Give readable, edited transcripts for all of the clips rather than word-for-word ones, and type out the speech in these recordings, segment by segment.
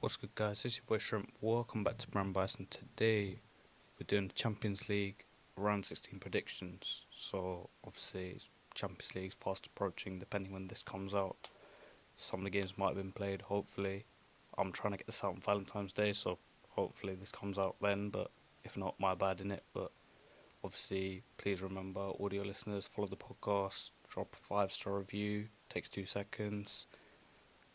What's good, guys? This is your boy Shrimp. Welcome back to Prem. And today we're doing the Champions League round 16 predictions. So obviously Champions League's fast approaching depending when this comes out. Some of the games might have been played, hopefully. I'm trying to get this out on Valentine's Day, so hopefully this comes out then, but if not, my bad in it. But obviously, please remember, audio listeners, follow the podcast, drop a 5-star review, takes 2 seconds.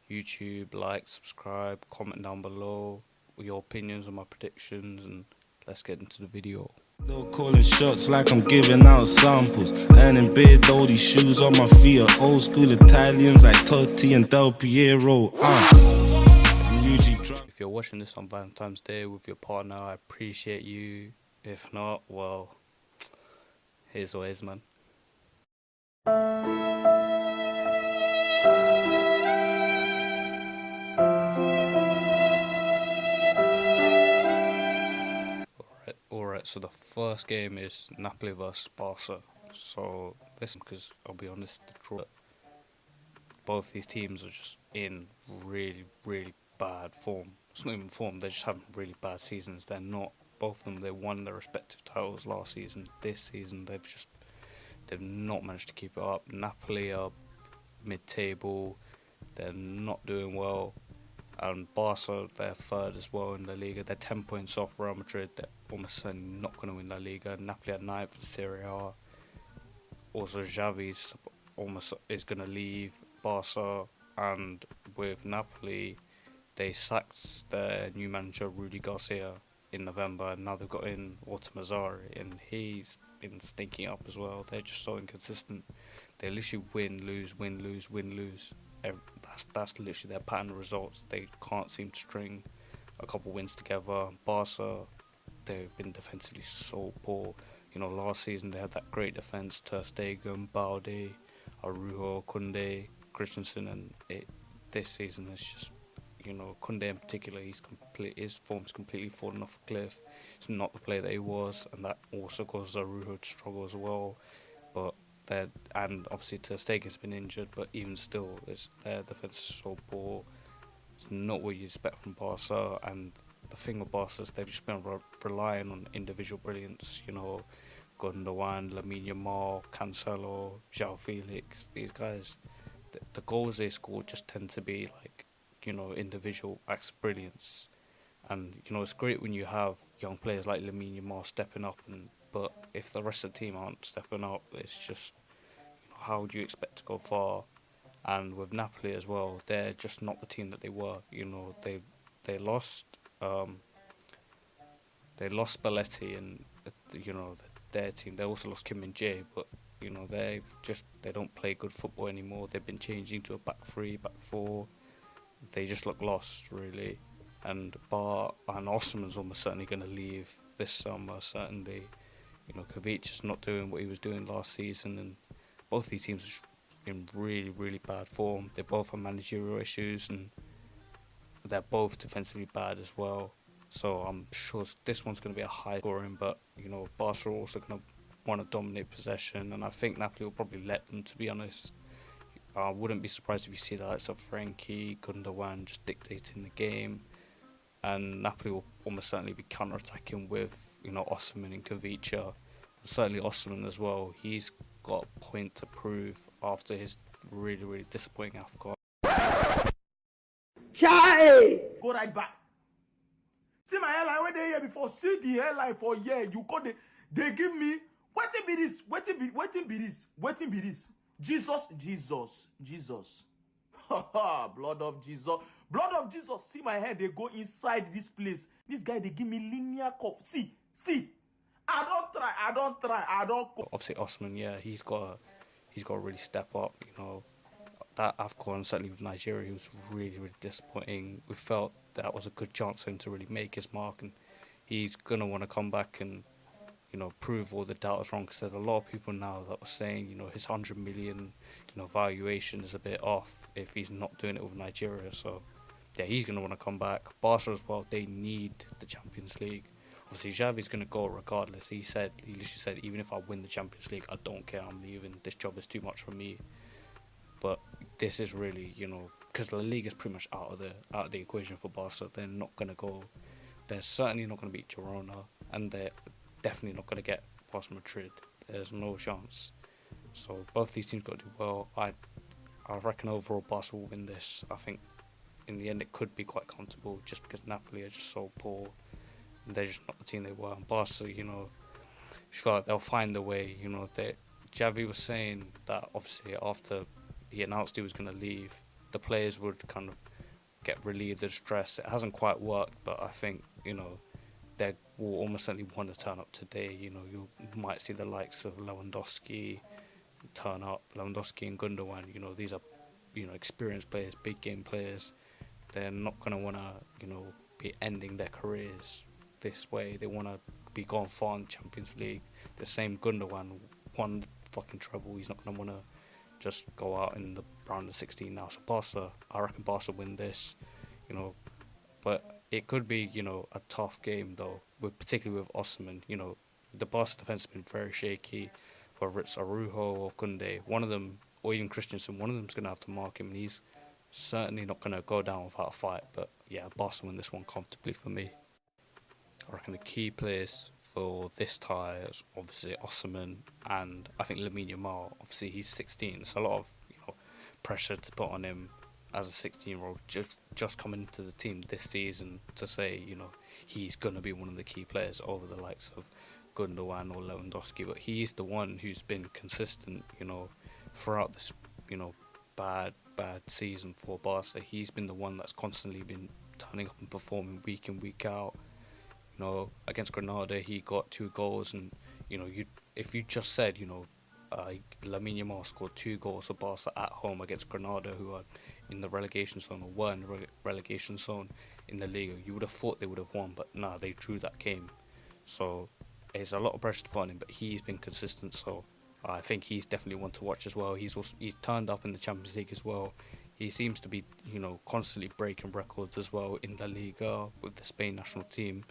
YouTube, like, subscribe, comment down below with your opinions on my predictions, and let's get into the video. Still calling shots like I'm giving out samples. And in bed, all these shoes on my feet are old school Italians like Totti and Del Piero. If you're watching this on Valentine's Day with your partner, I appreciate you. If not, well, here's what it is, man. Alright, so the first game is Napoli vs Barca. So this, because I'll be honest, both these teams are just in really, really bad form. It's not even form, they're just having really bad seasons. They're not, both of them, they won their respective titles last season. This season, they've not managed to keep it up. Napoli are mid-table, they're not doing well. And Barca, they're third as well in La Liga. They're 10 points off Real Madrid. They're almost certainly not going to win La Liga. Napoli at 9th in Serie A. Also, Xavi's almost is going to leave Barca. And with Napoli, they sacked their new manager, Rudy Garcia, in November. And now they've got in Mazzari, and he's been sneaking up as well. They're just so inconsistent. They literally win, lose, win, lose, win, lose. That's literally their pattern of results. They can't seem to string a couple wins together. Barca, they've been defensively so poor. You know, last season they had that great defense: Ter Stegen, Balde, Araujo, Koundé, Christensen, and this season it's just, you know, Koundé in particular, his form's completely fallen off a cliff. It's not the player that he was, and that also causes Araujo to struggle as well. But and obviously Ter Stegen's been injured, but even still, their defense is so poor. It's not what you expect from Barca, and the thing with Barca is they've just been relying on individual brilliance. You know, Gundogan, Lamine Yamal, Cancelo, João Felix. These guys, the goals they score just tend to be like, you know, individual acts of brilliance. And you know, it's great when you have young players like Lamine Yamal stepping up, but if the rest of the team aren't stepping up, it's just, you know, how do you expect to go far? And with Napoli as well, they're just not the team that they were. You know, they lost Spalletti, and you know, their team. They also lost Kim Min-jae, but you know, they don't play good football anymore. They've been changing to a back 3, back 4. They just look lost, really. And Osimhen's almost certainly going to leave this summer, certainly. You know, Kovacic is not doing what he was doing last season, and both these teams are in really, really bad form. They both have managerial issues, and they're both defensively bad as well. So I'm sure this one's going to be a high scoring, but you know, Barca are also going to want to dominate possession, and I think Napoli will probably let them, to be honest. I wouldn't be surprised if you see the likes of Frankie, Gundogan just dictating the game. And Napoli will almost certainly be counter-attacking with, you know, Osimhen and Kovacic. Certainly Osimhen as well. He's got a point to prove after his really, really disappointing AFCON. Chai! Go right back. See my hairline when they here before. See the hairline for here. You call they give me waiting be this. Waiting be this. Jesus. Blood of Jesus. See my hair, they go inside this place. This guy, they give me linear cup. See. I don't try. Obviously Osimhen, yeah, he's got to really step up. You know, that AFCON, certainly with Nigeria, he was really, really disappointing. We felt that was a good chance for him to really make his mark, and he's gonna want to come back and, you know, prove all the doubters wrong. Because there's a lot of people now that were saying, you know, his 100 million, you know, valuation is a bit off if he's not doing it with Nigeria. So yeah, he's gonna want to come back. Barca as well, they need the Champions League. Obviously Xavi's gonna go regardless. He literally said, even if I win the Champions League, I don't care, I'm leaving. This job is too much for me. But this is really, you know, because La Liga is pretty much out of the equation for Barca. They're not gonna go. They're certainly not gonna beat Girona, and they're definitely not gonna get past Madrid. There's no chance. So both these teams got to do well. I reckon overall Barca will win this. I think in the end it could be quite comfortable just because Napoli are just so poor. And they're just not the team they were. And Barca, you know, I feel like they'll find a way. You know, Xavi was saying that obviously after he announced he was going to leave, the players would kind of get relieved of stress. It hasn't quite worked, but I think, you know, they will almost certainly want to turn up today. You know, you might see the likes of Lewandowski turn up. Lewandowski and Gundogan, you know, these are, you know, experienced players, big game players. They're not going to want to, you know, be ending their careers this way. They want to be going far in the Champions League. The same Gundogan won fucking treble. He's not going to want to just go out in the round of 16 now. So Barca, I reckon Barca win this, you know, but it could be, you know, a tough game though, particularly with Osimhen. You know, the Barca defense has been very shaky, whether it's Arujo or Kunde, one of them, or even Christensen, one of them's going to have to mark him, and he's certainly not going to go down without a fight. But yeah, Barca win this one comfortably for me. I reckon the key players for this tie is obviously Osimhen, and I think Lamine Yamal. Obviously he's 16, so a lot of, you know, pressure to put on him as a 16-year-old just coming into the team this season to say, you know, he's gonna be one of the key players over the likes of Gundogan or Lewandowski. But he's the one who's been consistent, you know, throughout this, you know, bad season for Barca. He's been the one that's constantly been turning up and performing week in, week out. You know, against Granada, he got 2 goals, and you know, if you just said, you know, Lamine Yamal scored 2 goals for Barca at home against Granada, who are in the relegation zone or were in the relegation zone in the Liga, you would have thought they would have won, but nah, they drew that game. So there's a lot of pressure to put on him, but he's been consistent. So I think he's definitely one to watch as well. He's turned up in the Champions League as well. He seems to be, you know, constantly breaking records as well in La Liga with the Spain national team.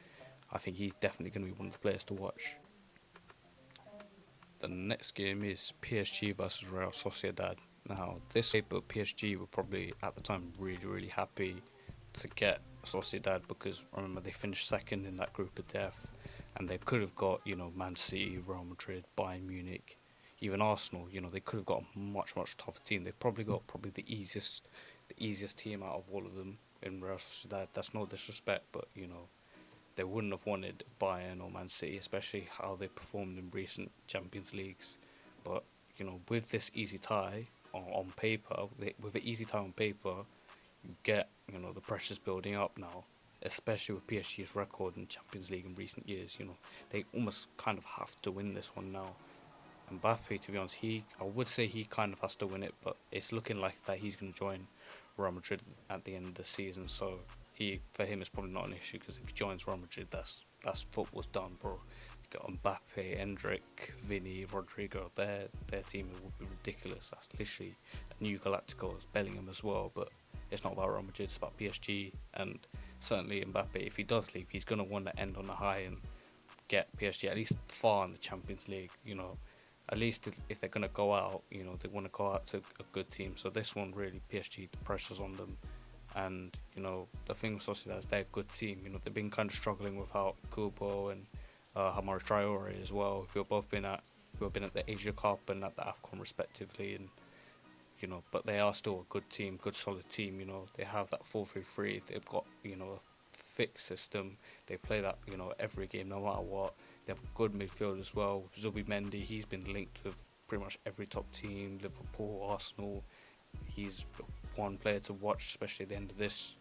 I think he's definitely going to be one of the players to watch. The next game is PSG versus Real Sociedad. Now, this paper, PSG were probably at the time really happy to get Sociedad, because remember they finished second in that group of death, and they could have got, you know, Man City, Real Madrid, Bayern Munich, even Arsenal. You know, they could have got a much tougher team. They probably got the easiest team out of all of them in Real Sociedad. That's no disrespect, but you know, they wouldn't have wanted Bayern or Man City, especially how they performed in recent Champions Leagues. But, you know, with this easy tie on paper, with an easy tie on paper, you get, you know, the pressure's building up now, especially with PSG's record in Champions League in recent years. You know, they almost kind of have to win this one now. Mbappe, to be honest, I would say he kind of has to win it, but it's looking like that he's going to join Real Madrid at the end of the season, so for him it's probably not an issue, because if he joins Real Madrid, that's football's done, bro. You got Mbappe, Endrick, Vinny, Rodrigo. Their team would be ridiculous. That's literally a new Galacticos. Bellingham as well, but it's not about Real Madrid. It's about PSG, and certainly Mbappe. If he does leave, he's gonna want to end on a high and get PSG at least far in the Champions League. You know, at least if they're gonna go out, you know, they want to go out to a good team. So this one really, PSG, the pressure's on them. And, you know, the thing with Sociedad is they're a good team. You know, they've been kind of struggling without Kubo and Hamar Traore as well, who have been at the Asia Cup and at the AFCON respectively. And, you know, but they are still a good team, good solid team. You know, they have that 4-3-3. They've got, you know, a fixed system. They play that, you know, every game, no matter what. They have a good midfield as well. Zubimendi, he's been linked with pretty much every top team, Liverpool, Arsenal. He's one player to watch, especially at the end of this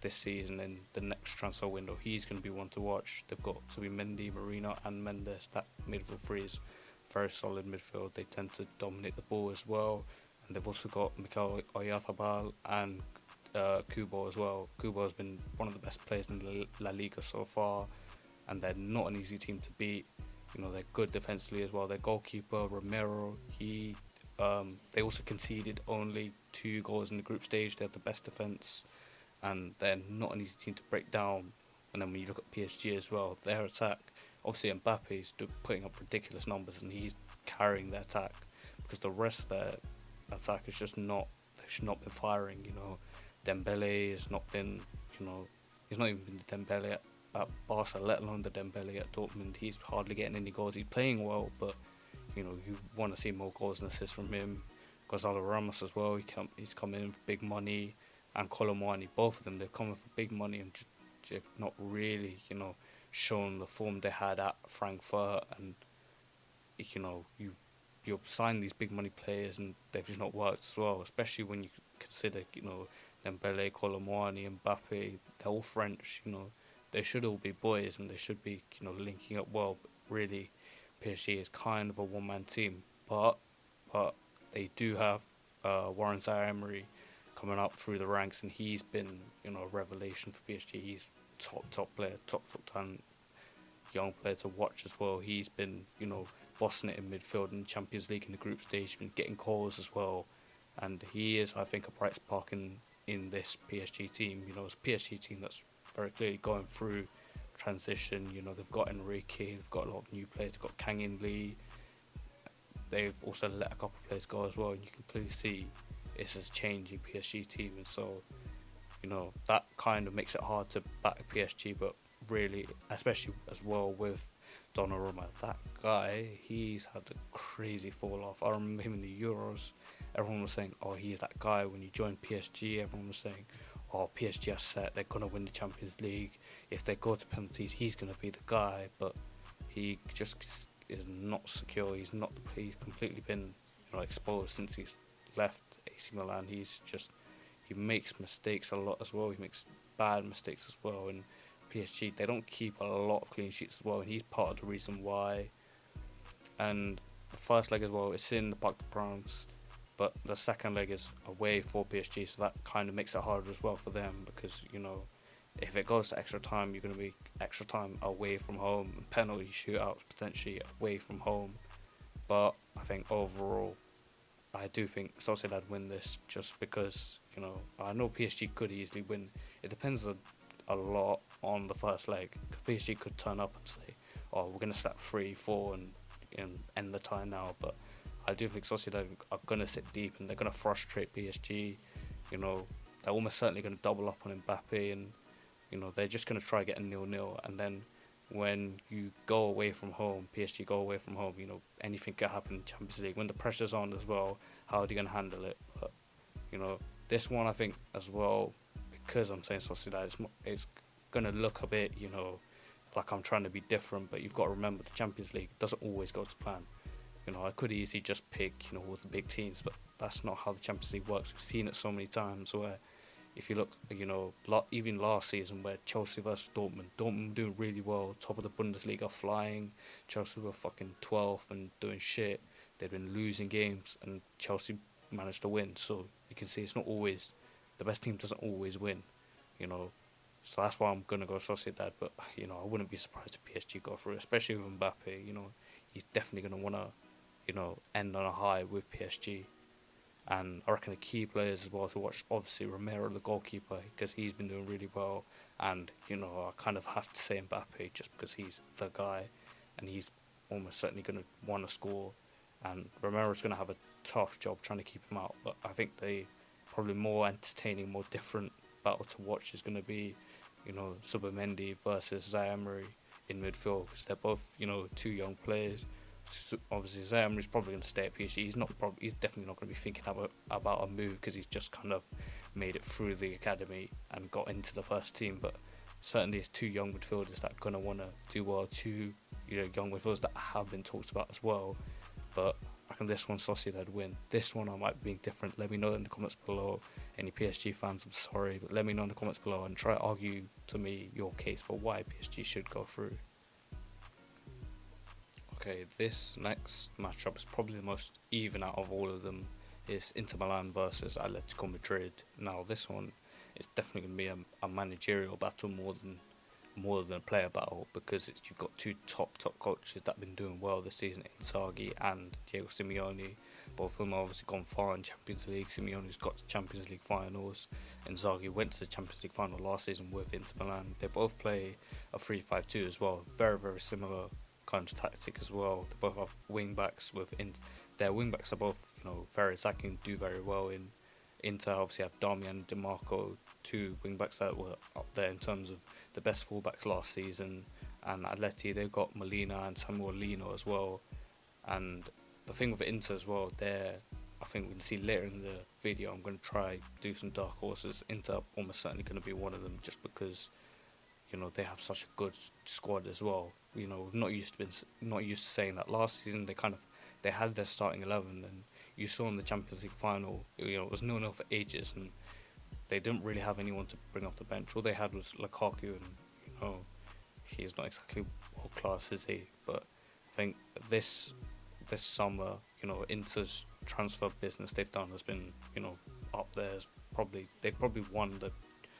season and the next transfer window. He's going to be one to watch. They've got to be Mendy, Marino and Mendes. That midfield three is very solid midfield. They tend to dominate the ball as well. And they've also got Mikel Oyarzabal and Kubo as well. Kubo has been one of the best players in La Liga so far, and they're not an easy team to beat. You know, they're good defensively as well. Their goalkeeper Romero, they also conceded only 2 goals in the group stage. They have the best defence, and they're not an easy team to break down. And then when you look at PSG as well, their attack, obviously Mbappe is putting up ridiculous numbers, and he's carrying their attack, because the rest of their attack is just not they've just not been firing. Dembele has not been, he's not even been the Dembele at Barca, let alone the Dembele at Dortmund. He's hardly getting any goals. He's playing well, but you want to see more goals and assists from him. Gonzalo Ramos as well. He's coming in for big money, and Colomwani. Both of them, they've come in for big money and just not really, shown the form they had at Frankfurt. And you sign these big money players and they've just not worked as well. Especially when you consider, Dembele, Colomwani, Mbappe. They're all French. They should all be boys and they should be, linking up well. But really, PSG is kind of a one-man team, but they do have Warren Zaire-Emery coming up through the ranks, and he's been a revelation for PSG. He's top player, top talent, young player to watch as well. He's been bossing it in midfield in the Champions League in the group stage. He's been getting goals as well, and he is, I think, a bright spark in this PSG team. It's a PSG team that's very clearly going through transition. They've got Enrique, they've got a lot of new players, they've got Kang In Lee. They've also let a couple of players go as well, and you can clearly see it's a changing PSG team. And so, that kind of makes it hard to back PSG, but really, especially as well with Donnarumma, that guy, he's had a crazy fall off. I remember him in the Euros. Everyone was saying, oh, he's that guy. When you join PSG, everyone was saying, oh, PSG are set, they're going to win the Champions League. If they go to penalties, he's going to be the guy. But he just is not secure. He's completely been exposed since he's left AC Milan. He makes mistakes a lot as well. He makes bad mistakes as well. And PSG, they don't keep a lot of clean sheets as well. And he's part of the reason why. And the first leg as well, it's in the Parc des Princes. But the second leg is away for PSG, so that kind of makes it harder as well for them because, if it goes to extra time, you're going to be extra time away from home, and penalty shootouts potentially away from home. But I think overall, I do think Sociedad win this just because, I know PSG could easily win. It depends a lot on the first leg. PSG could turn up and say, oh, we're going to start 3-4 and end the tie now, but I do think Sociedad are going to sit deep and they're going to frustrate PSG. They're almost certainly going to double up on Mbappe and, they're just going to try to get a 0-0. And then when you go away from home, PSG go away from home, anything can happen in Champions League. When the pressure's on as well, how are they going to handle it? But, this one I think as well, because I'm saying Sociedad, it's going to look a bit, like I'm trying to be different. But you've got to remember the Champions League doesn't always go to plan. I could easily just pick, all the big teams, but that's not how the Champions League works. We've seen it so many times where, if you look, even last season where Chelsea versus Dortmund doing really well, top of the Bundesliga, flying. Chelsea were fucking 12th and doing shit. They'd been losing games, and Chelsea managed to win. So you can see it's not always, the best team doesn't always win, So that's why I'm gonna go Sociedad. But I wouldn't be surprised if PSG go through, especially with Mbappe. He's definitely gonna wanna end on a high with PSG. And I reckon the key players as well to watch, obviously Romero, the goalkeeper, because he's been doing really well. And, I kind of have to say Mbappe just because he's the guy and he's almost certainly going to want to score. And Romero's going to have a tough job trying to keep him out. But I think the probably more entertaining, more different battle to watch is going to be, Subamendi versus Zaire-Emery in midfield because they're both, two young players. Obviously, Zaire-Emery's probably going to stay at PSG. He's definitely not going to be thinking about a move because he's just kind of made it through the academy and got into the first team. But certainly, it's two young midfielders that are going to want to do well. Two, young midfielders that have been talked about as well. But I reckon this one, Sociedad win. This one, I might be different. Let me know in the comments below. Any PSG fans, I'm sorry, but let me know in the comments below and try to argue to me your case for why PSG should go through. Okay, this next matchup is probably the most even out of all of them. Is Inter Milan versus Atletico Madrid. Now, this one is definitely going to be a managerial battle more than a player battle because you've got two top coaches that have been doing well this season, Inzaghi and Diego Simeone. Both of them have obviously gone far in Champions League. Simeone's got to Champions League finals. Inzaghi went to the Champions League final last season with Inter Milan. They both play a 3-5-2 as well. Very, very similar kind of tactic as well. They both have wing backs their wing backs are both very attacking, do very well Inter obviously have Darmian and DiMarco, two wing backs that were up there in terms of the best fullbacks last season. And Atleti, they've got Molina and Samuel Lino as well. And the thing with Inter as well, I think we can see later in the video, I'm going to try do some dark horses. Inter almost certainly going to be one of them, just because they have such a good squad as well. We're not used to saying that. Last season they had their starting 11, and you saw in the Champions League final, it was 0-0 for ages, and they didn't really have anyone to bring off the bench. All they had was Lukaku, and he's not exactly world class, is he? But I think this summer, Inter's transfer business they've done has been, up there. They've probably won the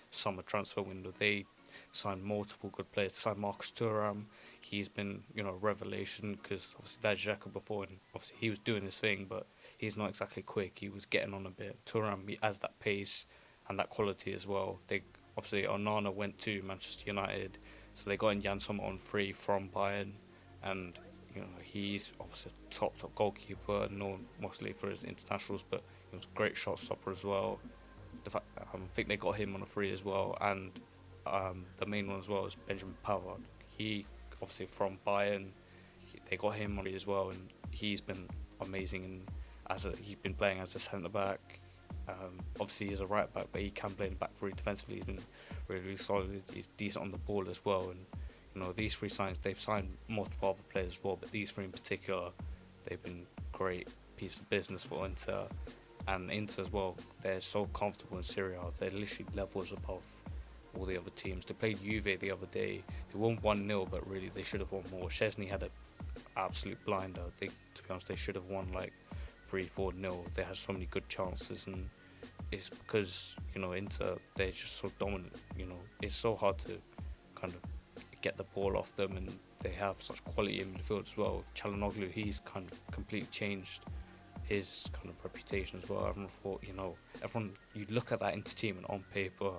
summer transfer window. They signed multiple good players. They signed Marcus Thuram. He's been, a revelation, because obviously Dad Xhaka before, and obviously he was doing his thing, but he's not exactly quick. He was getting on a bit. Thuram, he has that pace and that quality as well. Obviously Onana went to Manchester United, so they got in Jan Sommer on free from Bayern, and he's obviously a top goalkeeper, known mostly for his internationals, but he was a great shot stopper as well. I think they got him on a free as well, and the main one as well is Benjamin Pavard. He obviously from Bayern, they got him on free as well, and he's been amazing. And he's been playing as a centre back. Obviously he's a right back, but he can play in the back three defensively. He's been really, really solid. He's decent on the ball as well, and these three signings, they've signed multiple other players as well, but these three in particular, they've been great piece of business for Inter. And Inter as well, they're so comfortable in Serie A. They're literally levels above all the other teams. They played Juve the other day. They won 1-0, but really they should have won more. Szczesny had an absolute blinder. To be honest, they should have won like 3-4-0. They had so many good chances, and it's because Inter, they're just so dominant. It's so hard to kind of get the ball off them, and they have such quality in midfield as well. With Çalhanoğlu, he's kind of completely changed his kind of reputation as well. Everyone thought, you look at that Inter team, and on paper,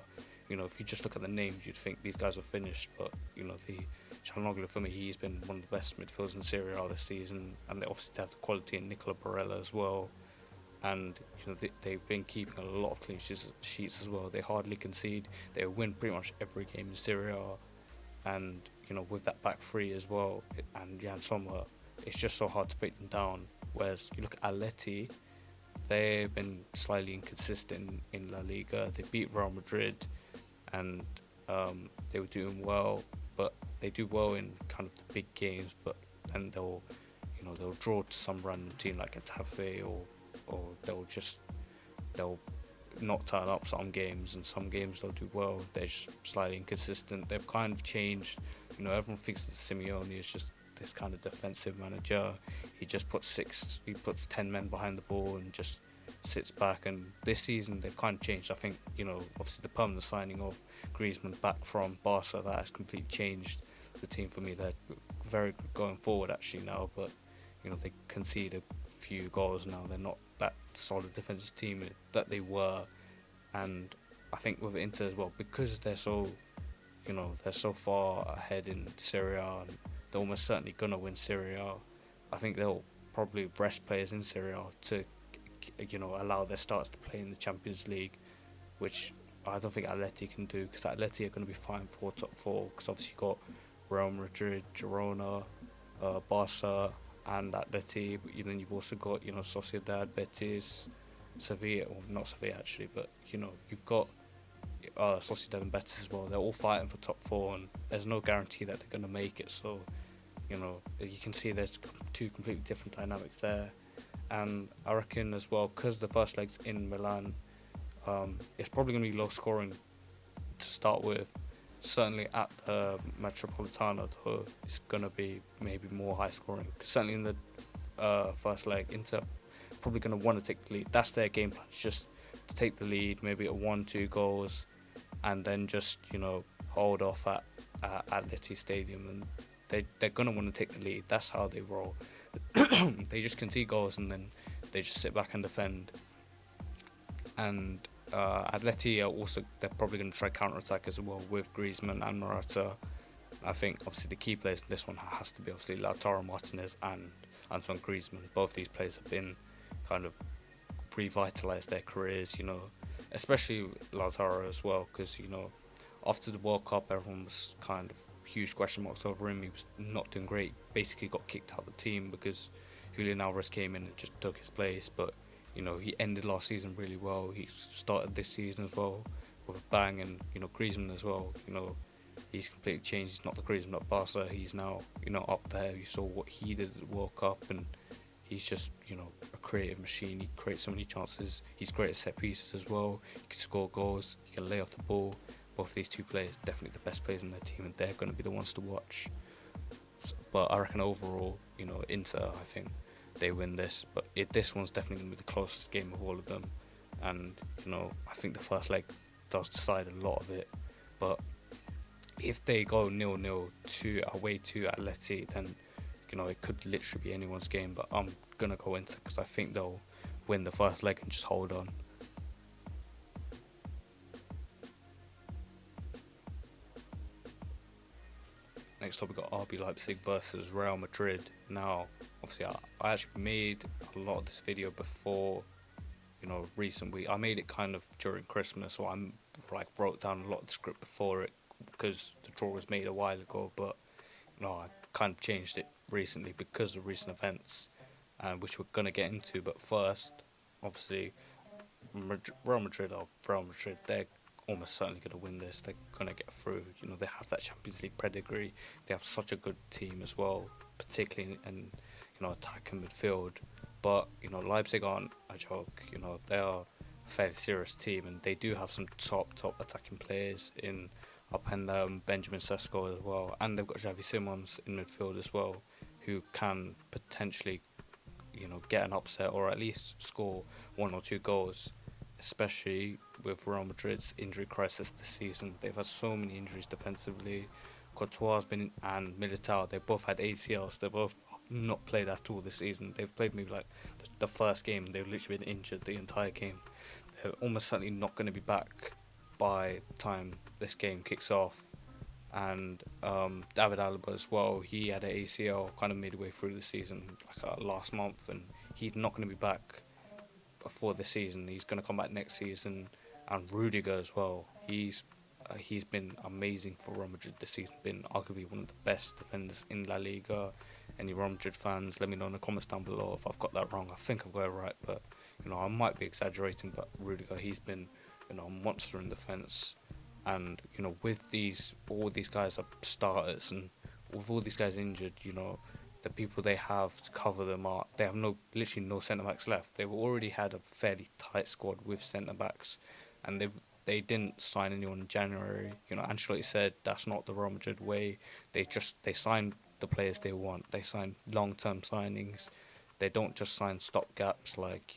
if you just look at the names, you'd think these guys are finished. But the Çalhanoğlu, for me, he's been one of the best midfielders in Serie A this season, and they obviously have the quality in Nicola Barella as well. And they've been keeping a lot of clean sheets as well. They hardly concede. They win pretty much every game in Serie A. And with that back three as well, and Jan Sommer, it's just so hard to break them down. Whereas you look at Atleti, they've been slightly inconsistent in La Liga. They beat Real Madrid, and they were doing well, but they do well in kind of the big games. But then they'll draw to some random team like Getafe, or they'll not turn up some games, and some games they'll do well. They're just slightly inconsistent. They've kind of changed. Everyone thinks that Simeone is just this kind of defensive manager. He just puts 10 men behind the ball and just sits back. And this season they've kind of changed. I think obviously the permanent signing of Griezmann back from Barca, that has completely changed the team for me. They're very good going forward actually now, but they concede a few goals now. They're not that solid defensive team that they were. And I think with Inter as well, because they're so far ahead in Serie A, and they're almost certainly gonna win Serie A, I think they'll probably rest players in Serie A to allow their starts to play in the Champions League, which I don't think Atleti can do, because Atleti are going to be fighting for top four, because obviously you've got Real Madrid, Girona, Barca and Atleti, but then you've also got Sociedad, Betis, Sevilla, well not Sevilla actually, but you've got Sociedad and Betis as well. They're all fighting for top four, and there's no guarantee that they're going to make it. So you can see there's two completely different dynamics there. And I reckon as well, because the first leg's in Milan, it's probably going to be low scoring to start with. Certainly at the Metropolitano, though, it's going to be maybe more high scoring. Certainly in the first leg, Inter probably going to want to take the lead. That's their game plan, just to take the lead, maybe at 1-2 goals, and then just hold off at Atleti Stadium, and they're going to want to take the lead. That's how they roll. They just concede goals, and then they just sit back and defend. And Atleti are also, they're probably going to try counter-attack as well with Griezmann and Morata. I think obviously the key players in this one has to be obviously Lautaro Martinez and Antoine Griezmann. Both these players have been kind of revitalise their careers, especially Lautaro as well, because, after the World Cup, everyone was kind of huge question marks over him. He was not doing great, basically got kicked out of the team because Julian Alvarez came in and just took his place, but, he ended last season really well. He started this season as well with a bang, and, Griezmann as well, he's completely changed. He's not the Griezmann at Barca. He's now, up there. You saw what he did at the World Cup, and he's just, a creative machine. He creates so many chances. He's great at set pieces as well. He can score goals. He can lay off the ball. Both of these two players, definitely the best players in their team, and they're going to be the ones to watch. But I reckon overall, Inter, I think they win this. But this one's definitely going to be the closest game of all of them. And, I think the first leg does decide a lot of it. But if they go 0-0 away to Atleti, then it could literally be anyone's game. But I'm gonna go Inter because I think they'll win the first leg and just hold on. Next up, we got RB Leipzig versus Real Madrid. Now, obviously, I actually made a lot of this video before, recent week. I made it kind of during Christmas, so I'm wrote down a lot of the script before it because the draw was made a while ago. But I kind of changed it recently because of recent events, which we're gonna get into. But first, obviously, Real Madrid, they're almost certainly going to win this. They're going to get through. They have that Champions League pedigree. They have such a good team as well, particularly in attack and midfield. But Leipzig aren't a joke. They are a fairly serious team, and they do have some top attacking players in Openda and Benjamin Sesko as well, and they've got Xavi Simons in midfield as well, who can potentially get an upset or at least score 1 or 2 goals. Especially with Real Madrid's injury crisis this season. They've had so many injuries defensively. Courtois and Militao, they both had ACLs. They both not played at all this season. They've played maybe the first game. They've literally been injured the entire game. They're almost certainly not going to be back by the time this game kicks off. And David Alaba as well, he had an ACL kind of midway through the season, last month, and he's not going to be back before the season. He's going to come back next season. And Rudiger as well, he's been amazing for Real Madrid this season, been arguably one of the best defenders in La Liga. Any Real Madrid fans, let me know in the comments down below if I've got that wrong. I think I've got it right, but I might be exaggerating. But Rudiger, he's been a monster in defence. And with all these guys are starters, and with all these guys injured, the people they have to cover them they have literally no centre backs left. They've already had a fairly tight squad with centre backs, and they didn't sign anyone in January. Ancelotti said that's not the Real Madrid way. They sign the players they want. They sign long-term signings. They don't just sign stopgaps like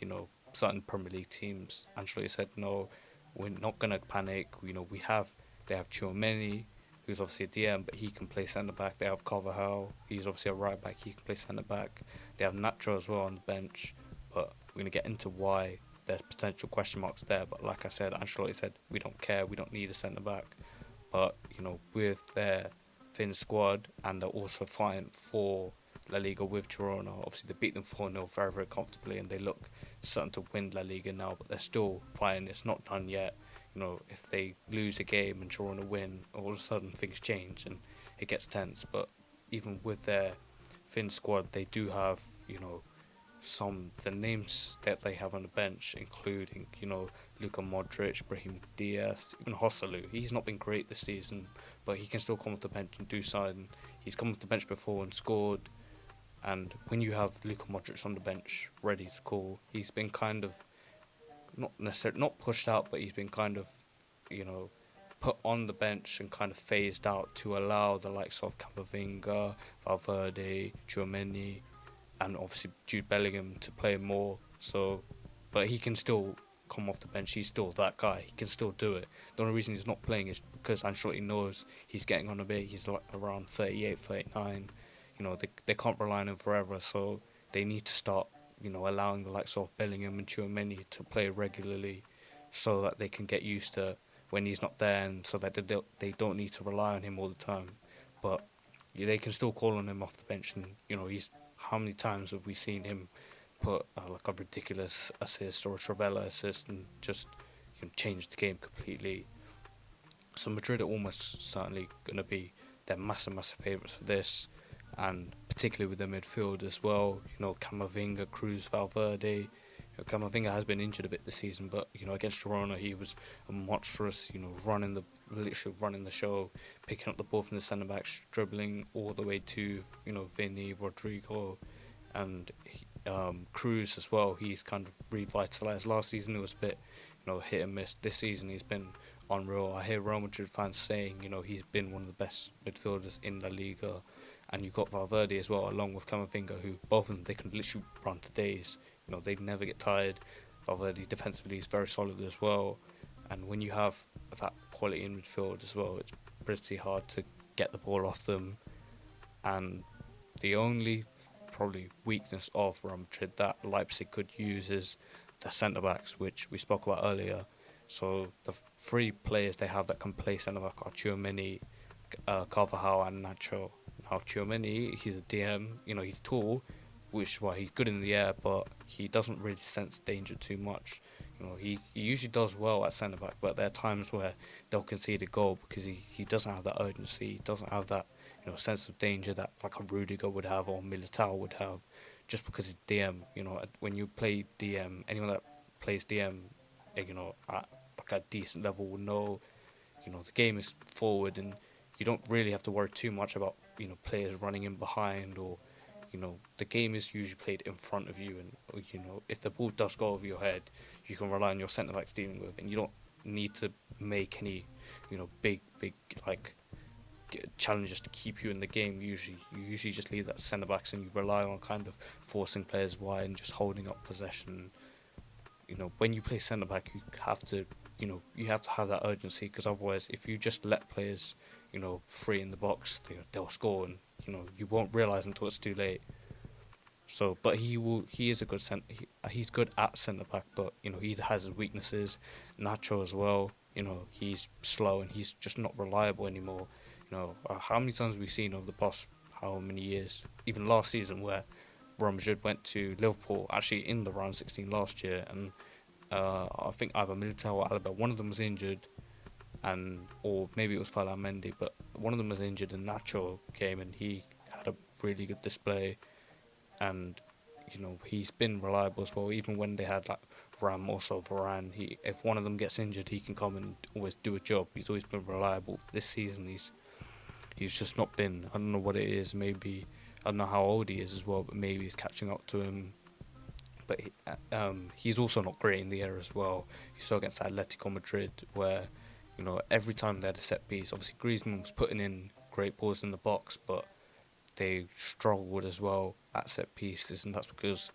certain Premier League teams. Ancelotti said no, we're not gonna panic. They have Tchouaméni, who's obviously a DM, but he can play centre back. They have Carvajal, he's obviously a right back, he can play centre back. They have Nacho as well on the bench, but we're gonna get into why there's potential question marks there. But like I said, Ancelotti said we don't care, we don't need a centre back. But with their thin squad, and they're also fighting for La Liga with Girona. Obviously, they beat them 4-0 very, very comfortably, and they look certain to win La Liga now, but they're still fighting. It's not done yet. If they lose a game and Girona win, all of a sudden things change and it gets tense. But even with their thin squad, they do have, the names that they have on the bench, including, Luka Modric, Brahim Diaz, even Joselu. He's not been great this season, but he can still come off the bench and do something. He's come off the bench before and scored. And when you have Luka Modric on the bench ready to call, he's been kind of not pushed out, but he's been kind of, put on the bench and kind of phased out to allow the likes of Camavinga, Valverde, Tchouaméni, and obviously Jude Bellingham to play more. So, but he can still come off the bench. He's still that guy. He can still do it. The only reason he's not playing is because Ancelotti knows he's getting on a bit. He's around 38, 39. They can't rely on him forever, so they need to start, allowing the likes of Bellingham and Tchouaméni to play regularly so that they can get used to when he's not there, and so that they don't need to rely on him all the time. But they can still call on him off the bench, and how many times have we seen him put like a ridiculous assist or a Travella assist and just change the game completely. So Madrid are almost certainly going to be their massive favourites for this, and particularly with the midfield as well. Camavinga, Cruz, Valverde. Camavinga has been injured a bit this season, but against Girona he was a monstrous. Literally running the show, picking up the ball from the centre backs, dribbling all the way to Vinny, Rodrigo, and Cruz as well. He's kind of revitalised. Last season it was a bit hit and miss. This season he's been unreal. I hear Real Madrid fans saying he's been one of the best midfielders in La Liga, and you've got Valverde as well, along with Camavinga, who both of them they can literally run for days. They never get tired. Valverde defensively is very solid as well, and when you have that quality in midfield as well, it's pretty hard to get the ball off them. And the only probably weakness of Real Madrid that Leipzig could use is the centre backs, which we spoke about earlier. So the three players they have that can play centre back are Tchouaméni, Carvajal, and Nacho. Now Tchouaméni, he's a DM. He's tall, which is why he's good in the air, but he doesn't really sense danger too much. He usually does well at centre back, but there are times where they'll concede a goal because he doesn't have that urgency, he doesn't have that sense of danger that like a Rudiger would have or Militao would have, just because he's DM. When you play DM, anyone that plays DM, at like a decent level will know, the game is forward and you don't really have to worry too much about players running in behind, or the game is usually played in front of you, and if the ball does go over your head, you can rely on your centre backs dealing with, and you don't need to make any big like challenges to keep you in the game. You usually just leave that centre backs and you rely on kind of forcing players wide and just holding up possession. When you play centre back, you have to have that urgency, because otherwise, if you just let players free in the box, they'll score, and you won't realise until it's too late. So, but he is a good he's good at centre back, but he has his weaknesses. Nacho as well, he's slow and he's just not reliable anymore. How many times have we seen over the past how many years, even last season, where Real Madrid went to Liverpool, actually in the round 16 last year, and I think either Militao or Alaba, one of them was injured, or maybe it was Ferland Mendy, but one of them was injured, and Nacho came and he had a really good display, and he's been reliable as well. Even when they had like Ramos or Varane, if one of them gets injured, he can come and always do a job. He's always been reliable. This season he's just not been. I don't know what it is. Maybe I don't know how old he is as well, but maybe it's catching up to him. But he's also not great in the air as well. You saw against Atletico Madrid where every time they had a set piece, obviously Griezmann was putting in great balls in the box, but they struggled as well at set pieces, and that's because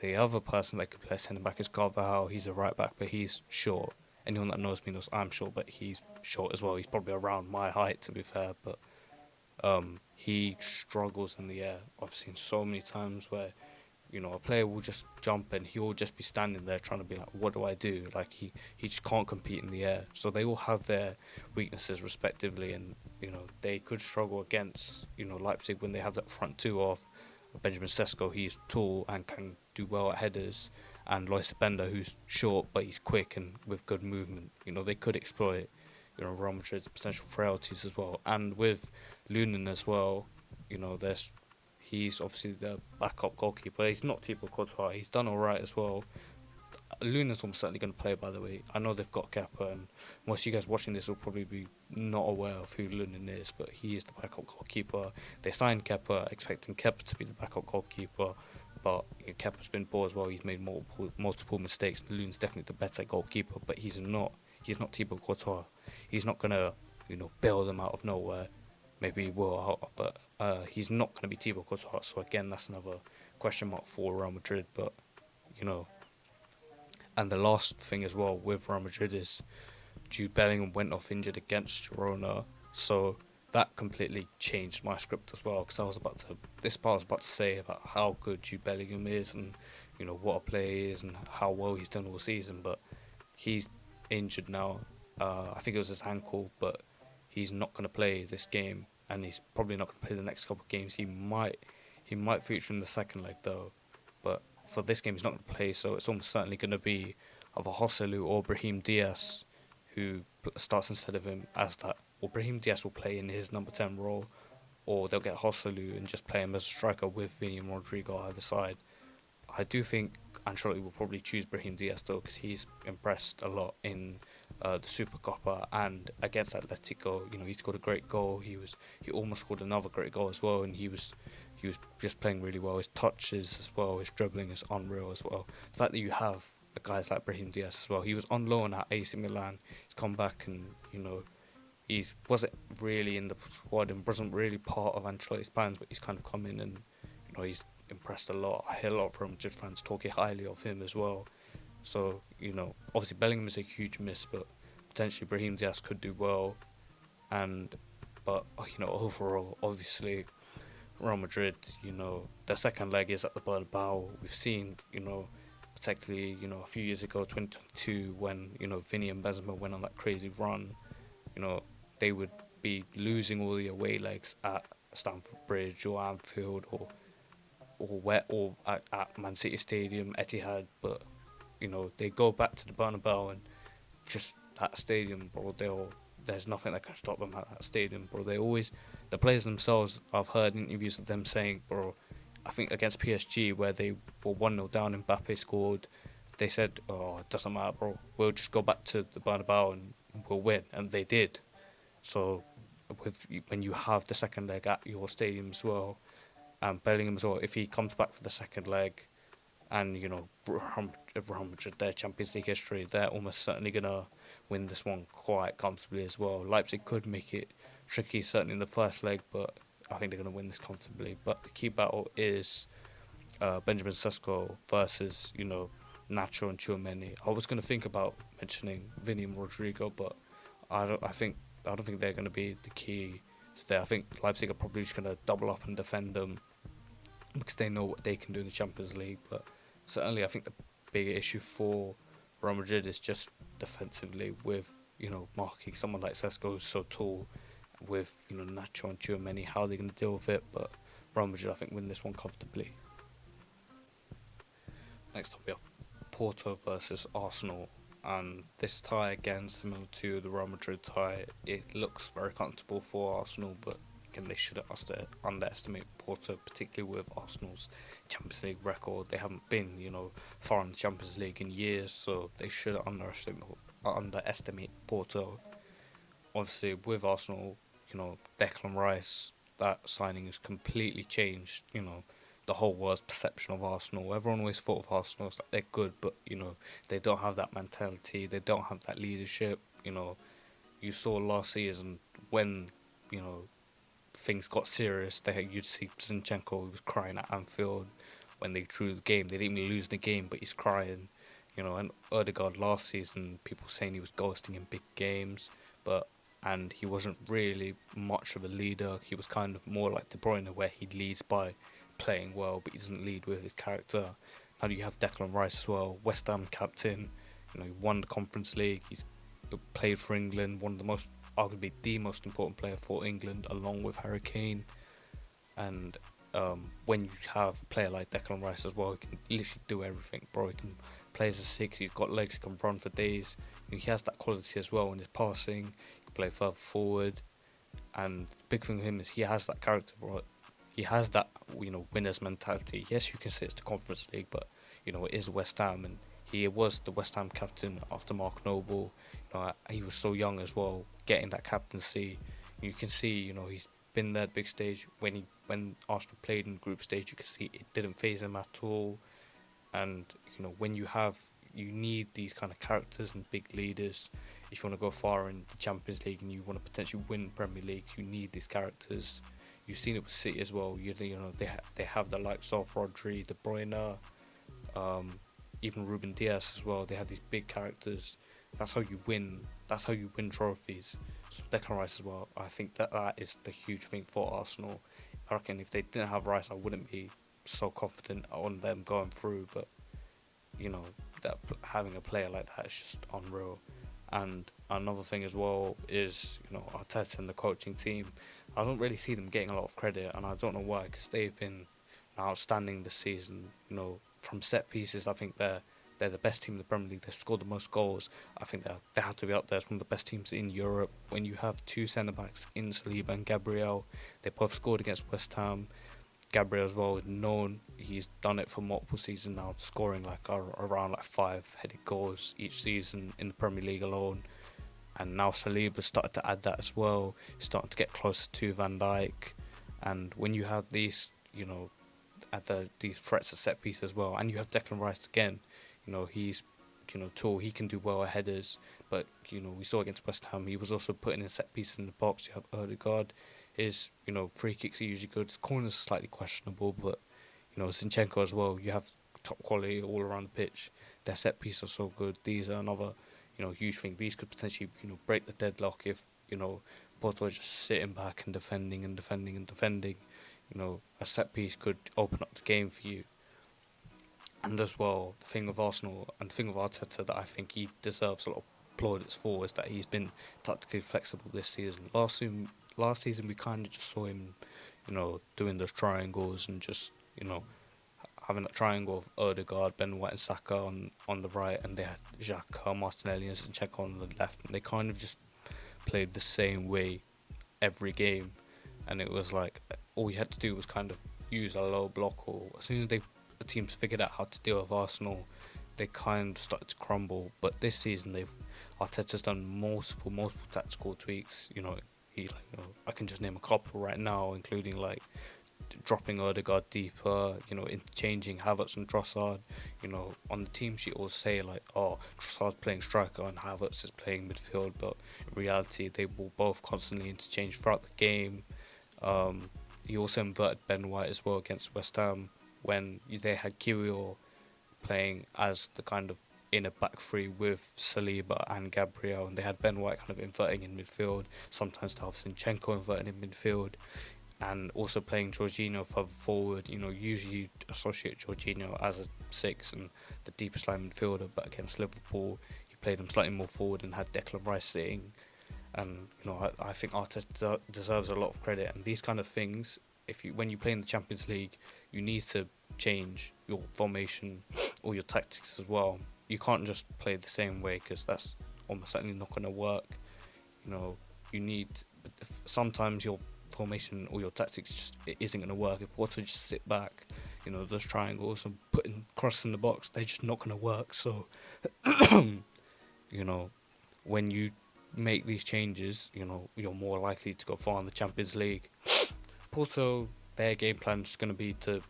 the other person that could play centre back is Carvajal. He's a right back, but he's short. Anyone that knows me knows I'm short, but he's short as well. He's probably around my height, to be fair, but he struggles in the air. I've seen so many times where a player will just jump and he will just be standing there trying to be like, what do I do? Like he just can't compete in the air. So they all have their weaknesses respectively, and they could struggle against Leipzig when they have that front two of Benjamin Sesko. He's tall and can do well at headers, and Lois Bender, who's short but he's quick and with good movement. They could exploit Real Madrid's potential frailties as well. And with Lunin as well, he's obviously the backup goalkeeper. He's not Thibaut Courtois. He's done all right as well. Luna's almost certainly going to play, by the way. I know they've got Kepa, and most of you guys watching this will probably be not aware of who Lunin is, but he is the backup goalkeeper. They signed Kepa, expecting Kepa to be the backup goalkeeper, but Kepa's been poor as well. He's made multiple mistakes. Lun's definitely the better goalkeeper, but he's not Thibaut Courtois. He's not going to bail them out of nowhere. Maybe he will, but he's not going to be Thibaut Courtois. So again, that's another question mark for Real Madrid. But and the last thing as well with Real Madrid is Jude Bellingham went off injured against Girona, so that completely changed my script as well. Because I was about to say about how good Jude Bellingham is, and what a player he is, and how well he's done all season. But he's injured now. I think it was his ankle, but he's not going to play this game, and he's probably not going to play the next couple of games. He might feature in the second leg though, but for this game he's not going to play, so it's almost certainly going to be either Joselu or Brahim Diaz who starts instead of him as that. Or Brahim Diaz will play in his number 10 role, or they'll get Joselu and just play him as a striker with Vini and Rodrigo either side. I do think Ancelotti will probably choose Brahim Diaz though, because he's impressed a lot in the Supercopa and against Atletico. You know, he scored a great goal. He almost scored another great goal as well, and he was just playing really well. His touches as well, his dribbling is unreal as well. The fact that you have guys like Brahim Diaz as well. He was on loan at AC Milan. He's come back and, you know, he wasn't really in the squad and wasn't really part of Ancelotti's plans, but he's kind of come in and, you know, he's impressed a lot. I hear a lot of Real Madrid fans talking highly of him as well. So, you know, obviously Bellingham is a huge miss, but potentially Brahim Diaz could do well. But you know, overall, obviously, Real Madrid, you know, their second leg is at the Bernabeu. We've seen, you know, particularly, you know, a few years ago, 2022, when, you know, Vini and Benzema went on that crazy run, you know, they would be losing all the away legs at Stamford Bridge or Anfield or at Man City Stadium, Etihad, but, you know, they go back to the Bernabeu and just that stadium, bro, there's nothing that can stop them at that stadium, bro. The players themselves, I've heard interviews of them saying, bro, I think against PSG where they were 1-0 down, Mbappe scored, they said, oh, it doesn't matter, bro, we'll just go back to the Bernabeu and we'll win, and they did. So when you have the second leg at your stadium as well, and Bellingham as well, if he comes back for the second leg, and, you know, Real Madrid, their Champions League history, they're almost certainly going to win this one quite comfortably as well. Leipzig could make it tricky, certainly in the first leg, but I think they're going to win this comfortably. But the key battle is Benjamin Sesko versus, you know, Nacho and Tchouaméni. I was going to think about mentioning Vini and Rodrigo, but I don't think they're going to be the key there. I think Leipzig are probably just going to double up and defend them because they know what they can do in the Champions League. But certainly, I think the bigger issue for Real Madrid is just defensively with, you know, marking someone like Sesko who's so tall, with, you know, Nacho and Tchouaméni. How are they going to deal with it? But Real Madrid, I think, win this one comfortably. Next up, we have Porto versus Arsenal, and this tie, again, similar to the Real Madrid tie, it looks very comfortable for Arsenal, but again, they shouldn't underestimate Porto, particularly with Arsenal's Champions League record. They haven't been, you know, far in the Champions League in years, so they shouldn't underestimate Porto. Obviously, with Arsenal, you know, Declan Rice, that signing has completely changed, you know, the whole world's perception of Arsenal. Everyone always thought of Arsenal as like they're good, but, you know, they don't have that mentality, they don't have that leadership. You know, you saw last season when, you know, things got serious, you'd see Zinchenko, who was crying at Anfield when they drew the game. They didn't even lose the game, but he's crying. You know, and Odegaard last season, people saying he was ghosting in big games, and he wasn't really much of a leader. He was kind of more like De Bruyne, where he leads by playing well, but he doesn't lead with his character. Now you have Declan Rice as well, West Ham captain. You know, he won the Conference League. He's played for England, one of the most, arguably the most important player for England, along with Harry Kane. And when you have a player like Declan Rice as well, he can literally do everything, bro. He can play as a 6, he's got legs, he can run for days. You know, he has that quality as well in his passing. He can play further forward. And the big thing with him is he has that character, bro. He has that, you know, winner's mentality. Yes, you can say it's the Conference League, but, you know, it is West Ham, and he was the West Ham captain after Mark Noble. You know, he was so young as well, getting that captaincy. You can see, you know, he's been there at big stage. When Arsenal played in group stage, you can see it didn't faze him at all. And, you know, when you need these kind of characters and big leaders. If you want to go far in the Champions League and you want to potentially win Premier League, you need these characters. You've seen it with City as well. You know, they have the likes of Rodri, De Bruyne, even Ruben Diaz as well. They have these big characters. That's how you win. That's how you win trophies. So Declan Rice as well. I think that is the huge thing for Arsenal. I reckon if they didn't have Rice, I wouldn't be so confident on them going through. But, you know, that having a player like that is just unreal. And another thing as well is, you know, Arteta and the coaching team. I don't really see them getting a lot of credit, and I don't know why, because they've been outstanding this season. You know, from set pieces, I think they're the best team in the Premier League. They've scored the most goals. I think they have to be up there as one of the best teams in Europe. When you have two centre backs in Saliba and Gabriel, they both scored against West Ham. Gabriel as well is known. He's done it for multiple seasons now, scoring like around like 5 headed goals each season in the Premier League alone. And now Saliba started to add that as well. He's starting to get closer to Van Dijk. And when you have these, these threats at set piece as well, and you have Declan Rice again, he's, tall. He can do well at headers. But, we saw against West Ham, he was also putting in set pieces in the box. You have Odegaard. His, free kicks are usually good. His corners are slightly questionable, but, Zinchenko as well. You have top quality all around the pitch. Their set pieces are so good. These are another, huge thing. These could potentially, break the deadlock if, Porto are just sitting back and defending and defending and defending. A set piece could open up the game for you. And as well, the thing with Arsenal and the thing with Arteta that I think he deserves a lot of plaudits for is that he's been tactically flexible this season. Last season we kind of just saw him, doing those triangles and just, having that triangle of Odegaard, Ben White and Saka on the right, and they had Xhaka, Martinelli and Zinchenko on the left, and they kind of just played the same way every game. And it was like, all you had to do was kind of use a low block, or as soon as the teams figured out how to deal with Arsenal, they kind of started to crumble. But this season, Arteta's done multiple tactical tweaks. I can just name a couple right now, including like dropping Odegaard deeper, interchanging Havertz and Trossard. On the team sheet will say like, oh, Trossard's playing striker and Havertz is playing midfield, but in reality they will both constantly interchange throughout the game. He also inverted Ben White as well against West Ham when they had Kirill playing as the kind of inner back three with Saliba and Gabriel, and they had Ben White kind of inverting in midfield, sometimes to have Zinchenko inverting in midfield, and also playing Jorginho further forward. Usually you associate Jorginho as a 6 and the deepest line midfielder, but against Liverpool he played him slightly more forward and had Declan Rice sitting. And I think Arteta deserves a lot of credit. And these kind of things, when you play in the Champions League, you need to change your formation or your tactics as well. You can't just play the same way, because that's almost certainly not going to work. Sometimes your formation or your tactics just isn't going to work. If Porto just sit back, those triangles and putting crosses in the box, they're just not going to work. So, when you make these changes, you're more likely to go far in the Champions League. Porto, their game plan is going to be to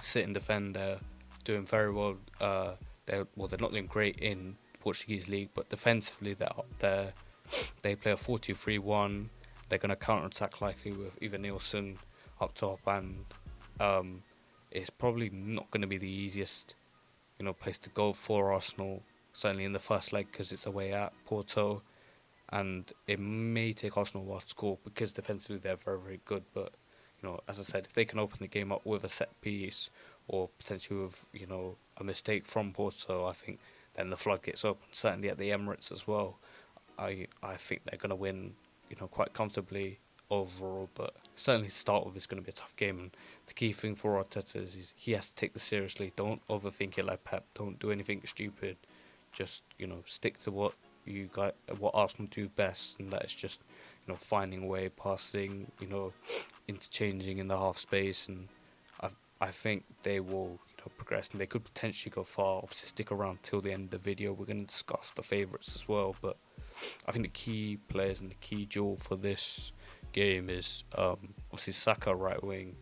sit and defend. They're doing very well. They're not doing great in the Portuguese league, but defensively they play a 4-2-3-1. They're going to counter-attack likely with either Nielsen up top, and it's probably not going to be the easiest place to go for Arsenal, certainly in the first leg, because it's away at Porto, and it may take Arsenal a while to score because defensively they're very, very good. But as I said, if they can open the game up with a set piece or potentially with a mistake from Porto, I think then the floodgates open. Certainly at the Emirates as well, I think they're going to win quite comfortably overall. But certainly to start with, it's going to be a tough game, and the key thing for Arteta is he has to take this seriously. Don't overthink it like Pep. Don't do anything stupid. Just stick to what Arsenal do best, and that is just finding a way, passing, interchanging in the half space, and I think they will progress, and they could potentially go far. Obviously, stick around till the end of the video. We're going to discuss the favourites as well, but I think the key players and the key jewel for this game is obviously Saka, right wing.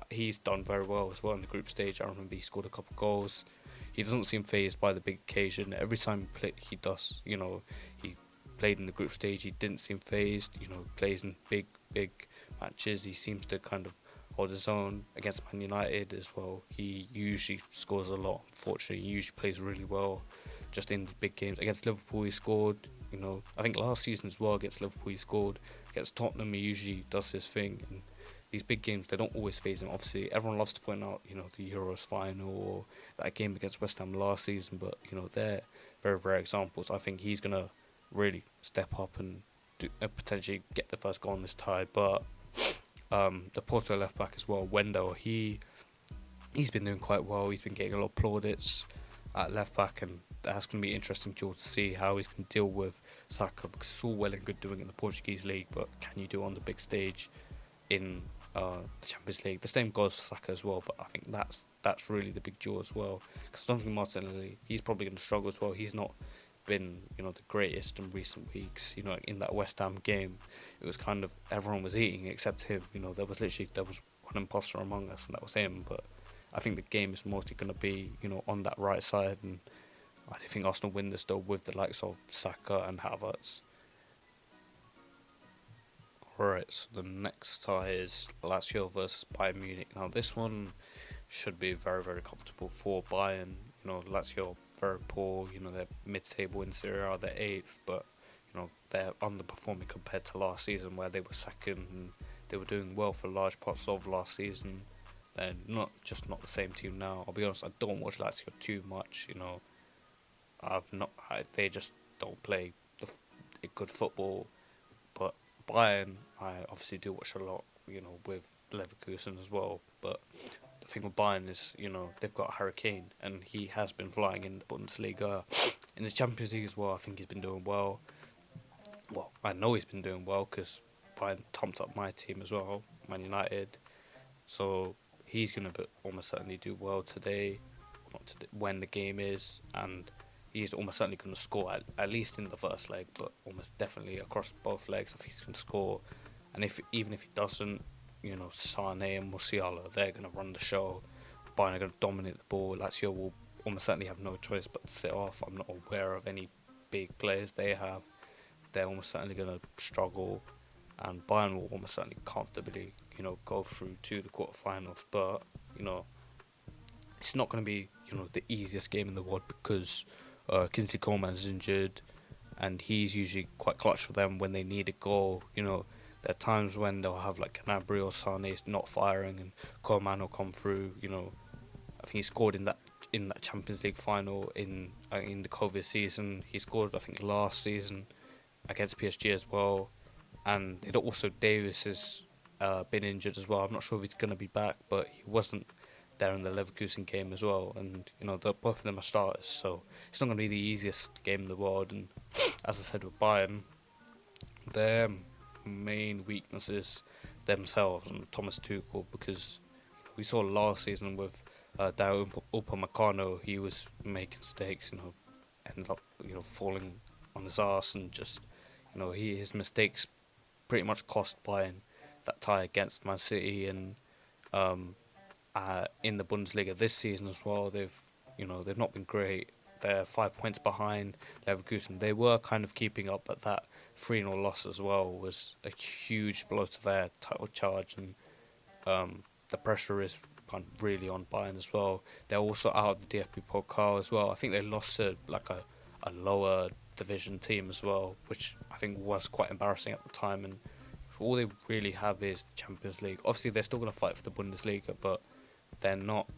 He's done very well as well in the group stage. I remember he scored a couple goals. He doesn't seem phased by the big occasion. Every time he does. He played in the group stage. He didn't seem phased. Plays in big matches. He seems to kind of hold his own against Man United as well. He usually scores a lot. Unfortunately, he usually plays really well just in the big games. Against Liverpool, he scored. I think last season as well against Liverpool, he scored. Against Tottenham, he usually does his thing. And these big games, they don't always phase him. Obviously, everyone loves to point out, the Euros final or that game against West Ham last season, but, they're very rare examples. I think he's going to really step up and potentially get the first goal on this tie. But the Porto left back as well, Wendell, he he's been doing quite well. He's been getting a lot of plaudits at left back, and that's going to be interesting to see how he's going to deal with Saka, because it's all well and good doing it in the Portuguese league, but can you do it on the big stage in the Champions League? The same goes for Saka as well, but I think that's really the big draw as well, because I don't think Martinelli, he's probably going to struggle as well. He's not been, the greatest in recent weeks. In that West Ham game, it was kind of everyone was eating except him. There was one imposter among us, and that was him. But I think the game is mostly going to be, on that right side, and I think Arsenal win this though with the likes of Saka and Havertz. Alright, so the next tie is Lazio versus Bayern Munich. Now this one should be very, very comfortable for Bayern. Lazio very poor. They're mid-table in Serie A, they're 8th, but they're underperforming compared to last season where they were second and they were doing well for large parts of last season. They're not the same team now. I'll be honest, I don't watch Lazio too much. They just don't play good football. But Bayern, I obviously do watch a lot. With Leverkusen as well. But the thing with Bayern is, they've got Harry Kane, and he has been flying in the Bundesliga. In the Champions League as well, I think he's been doing well. Well, I know he's been doing well because Bayern thumped up my team as well, Man United. So he's going to almost certainly do well today, when the game is, and he's almost certainly going to score at least in the first leg, but almost definitely across both legs. I think he's going to score, and even if he doesn't, Sane and Musiala, they're going to run the show. Bayern are going to dominate the ball. Lazio will almost certainly have no choice but to sit off. I'm not aware of any big players they have. They're almost certainly going to struggle, and Bayern will almost certainly comfortably, go through to the quarterfinals. But it's not going to be, the easiest game in the world because Kingsley Coman's injured, and he's usually quite clutch for them when they need a goal. There are times when they'll have like Gnabry or Sane not firing, and Coman will come through. I think he scored in that Champions League final in the COVID season. He scored, I think, last season against PSG as well. And also Davis has been injured as well. I'm not sure if he's going to be back, but he wasn't there in the Leverkusen game as well. And both of them are starters, so it's not going to be the easiest game in the world. And as I said with Bayern, their main weaknesses themselves and Thomas Tuchel, because we saw last season with Dao Upamecano, he was making mistakes, ended up falling on his ass, and just his mistakes pretty much cost Bayern that tie against Man City. And in the Bundesliga this season as well, they've not been great. They're 5 points behind Leverkusen. They were kind of keeping up, but that 3-0 loss as well was a huge blow to their title charge, and the pressure is kind of really on Bayern as well. They're also out of the DFB Pokal as well. I think they lost to like a lower division team as well, which I think was quite embarrassing at the time. And all they really have is the Champions League. Obviously, they're still going to fight for the Bundesliga, but they're not,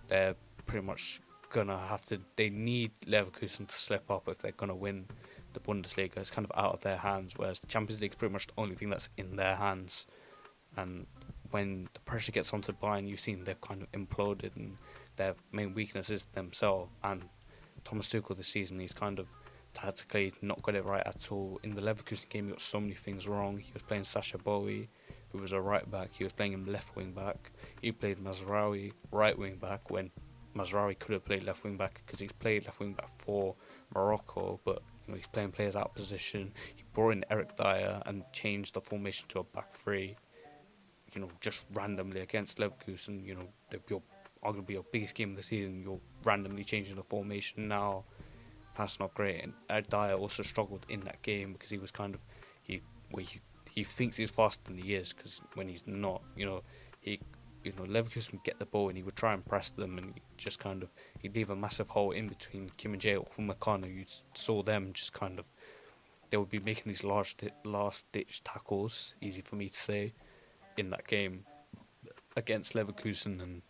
they're pretty much going to have to, they need Leverkusen to slip up if they're going to win the Bundesliga. It's kind of out of their hands, whereas the Champions League is pretty much the only thing that's in their hands. And when the pressure gets onto Bayern, you've seen they've kind of imploded, and their main weakness is themselves. And Thomas Tuchel this season, he's kind of tactically not got it right at all. In the Leverkusen game, he got so many things wrong. He was playing Sacha Boey, who was a right back. He was playing him left wing back. He played Mazraoui right wing back when Mazraoui could have played left wing back, because he's played left wing back for Morocco, but he's playing players out of position. He brought in Eric Dyer and changed the formation to a back three, just randomly against Leverkusen. Arguably your biggest game of the season, you're randomly changing the formation now. That's not great. And Eric Dyer also struggled in that game because he was kind of he thinks he's faster than he is, because when he's not, Leverkusen would get the ball and he would try and press them, and he'd leave a massive hole in between Kim and Jay or Upamecano. You saw them just kind of, they would be making these last ditch tackles, easy for me to say, in that game against Leverkusen. And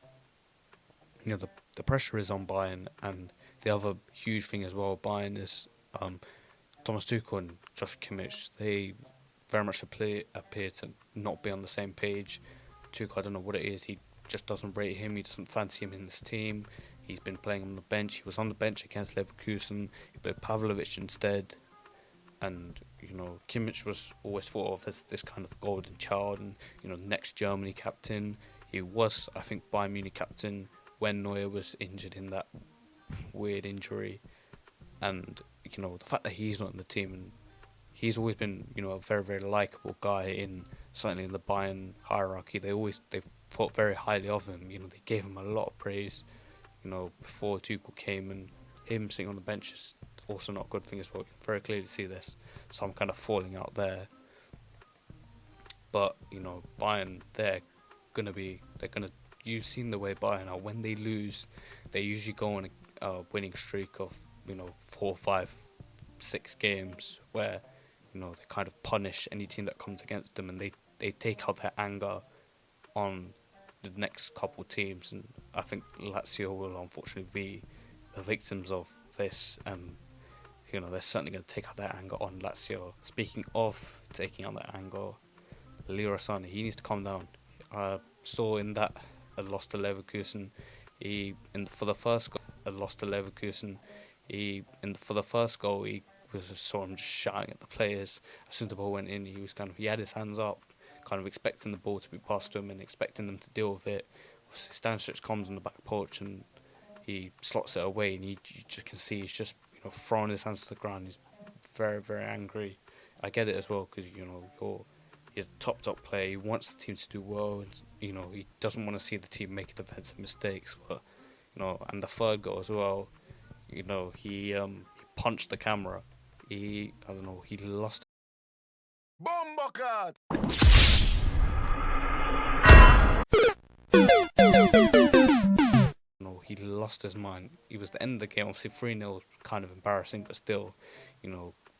the pressure is on Bayern. And the other huge thing as well, Bayern, is Thomas Tuchel and Josh Kimmich. They very much appear to not be on the same page. Tuchel, I don't know what it is. He just doesn't rate him. He doesn't fancy him in this team. He's been playing on the bench. He was on the bench against Leverkusen. He played Pavlovic instead. And, Kimmich was always thought of as this kind of golden child and, next Germany captain. He was, I think, Bayern Munich captain when Neuer was injured in that weird injury. And, the fact that he's not in the team, and he's always been, a very, very likeable guy certainly in the Bayern hierarchy. They've thought very highly of him. They gave him a lot of praise, before Tuchel came, and him sitting on the bench is also not a good thing as well. You can very clearly see this, some kind of falling out there. But, Bayern, you've seen the way Bayern are. When they lose, they usually go on a winning streak of, 4, 5, 6 games where, they kind of punish any team that comes against them, and they take out their anger on the next couple teams. And I think Lazio will unfortunately be the victims of this, and they're certainly going to take out their anger on Lazio. Speaking of taking out their anger, Leroy Sané, he needs to calm down. I saw in that loss to Leverkusen, for the first goal, he saw him just shouting at the players. As soon as the ball went in, he had his hands up, kind of expecting the ball to be passed to him and expecting them to deal with it. Stanisic comes on the back porch and he slots it away, and you just can see he's just throwing his hands to the ground. He's very, very angry. I get it as well, because he's a top player. He wants the team to do well, and he doesn't want to see the team make defensive mistakes. But and the third goal as well, he punched the camera. He lost. Bombocat! He lost his mind. It was the end of the game. Obviously 3-0 was kind of embarrassing, but still,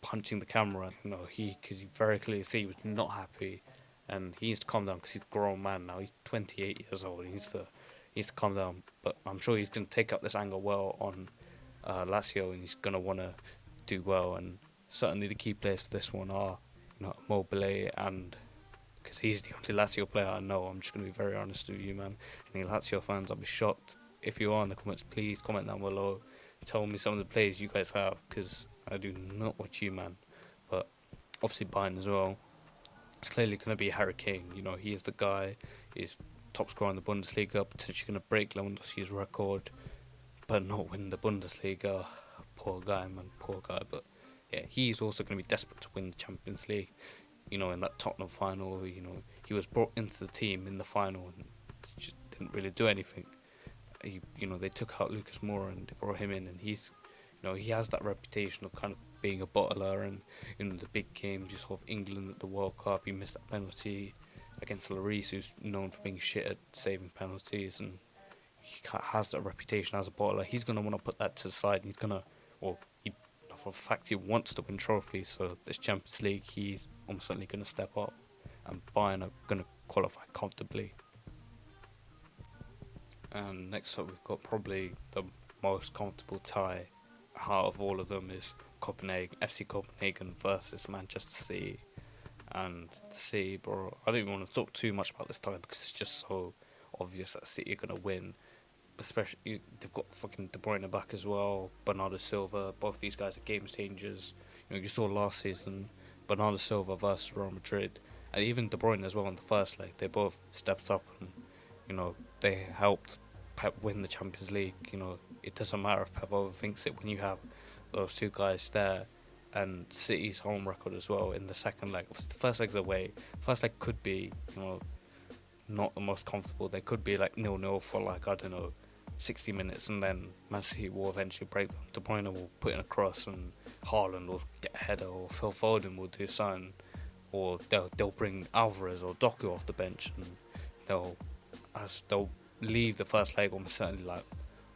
punching the camera, he could very clearly see he was not happy, and he needs to calm down because he's a grown man now. He's 28 years old. He needs to calm down. But I'm sure he's going to take up this anger well on Lazio, and he's going to want to do well. And certainly the key players for this one are, Immobile, and because he's the only Lazio player I know. I'm just going to be very honest with you, man. Any Lazio fans, I'll be shocked if you are in the comments. Please comment down below. Tell me some of the players you guys have, because I do not watch you, man. But obviously Bayern as well. It's clearly going to be Harry Kane. He is the guy. He's top scorer in the Bundesliga, potentially going to break Lewandowski's record, but not win the Bundesliga. Poor guy, man. Poor guy. But yeah, he's also going to be desperate to win the Champions League. In that Tottenham final, he was brought into the team in the final and just didn't really do anything. They took out Lucas Moura and they brought him in, and he's, he has that reputation of kind of being a bottler, and in the big games, you saw England at the World Cup, he missed that penalty against Lloris, who's known for being shit at saving penalties, and he has that reputation as a bottler. He's going to want to put that to the side, and for a fact he wants to win trophies. So this Champions League, he's almost certainly going to step up, and Bayern are going to qualify comfortably. And next up, we've got probably the most comfortable tie out of all of them is FC Copenhagen versus Manchester City. And City, bro, I don't even want to talk too much about this tie because it's just so obvious that City are going to win. Especially, they've got fucking De Bruyne back as well, Bernardo Silva. Both these guys are game changers. You saw last season, Bernardo Silva versus Real Madrid, and even De Bruyne as well in the first leg. They both stepped up and, they helped Pep win the Champions League. It doesn't matter if Pep overthinks it when you have those two guys there. And City's home record as well in the second leg. Obviously, the first leg's away. First leg could be, not the most comfortable. They could be like 0-0 for 60 minutes, and then Man City will eventually break them. De Bruyne will put in a cross, and Haaland will get a header, or Phil Foden will do something, or they'll bring Alvarez or Doku off the bench, and they'll leave the first leg almost certainly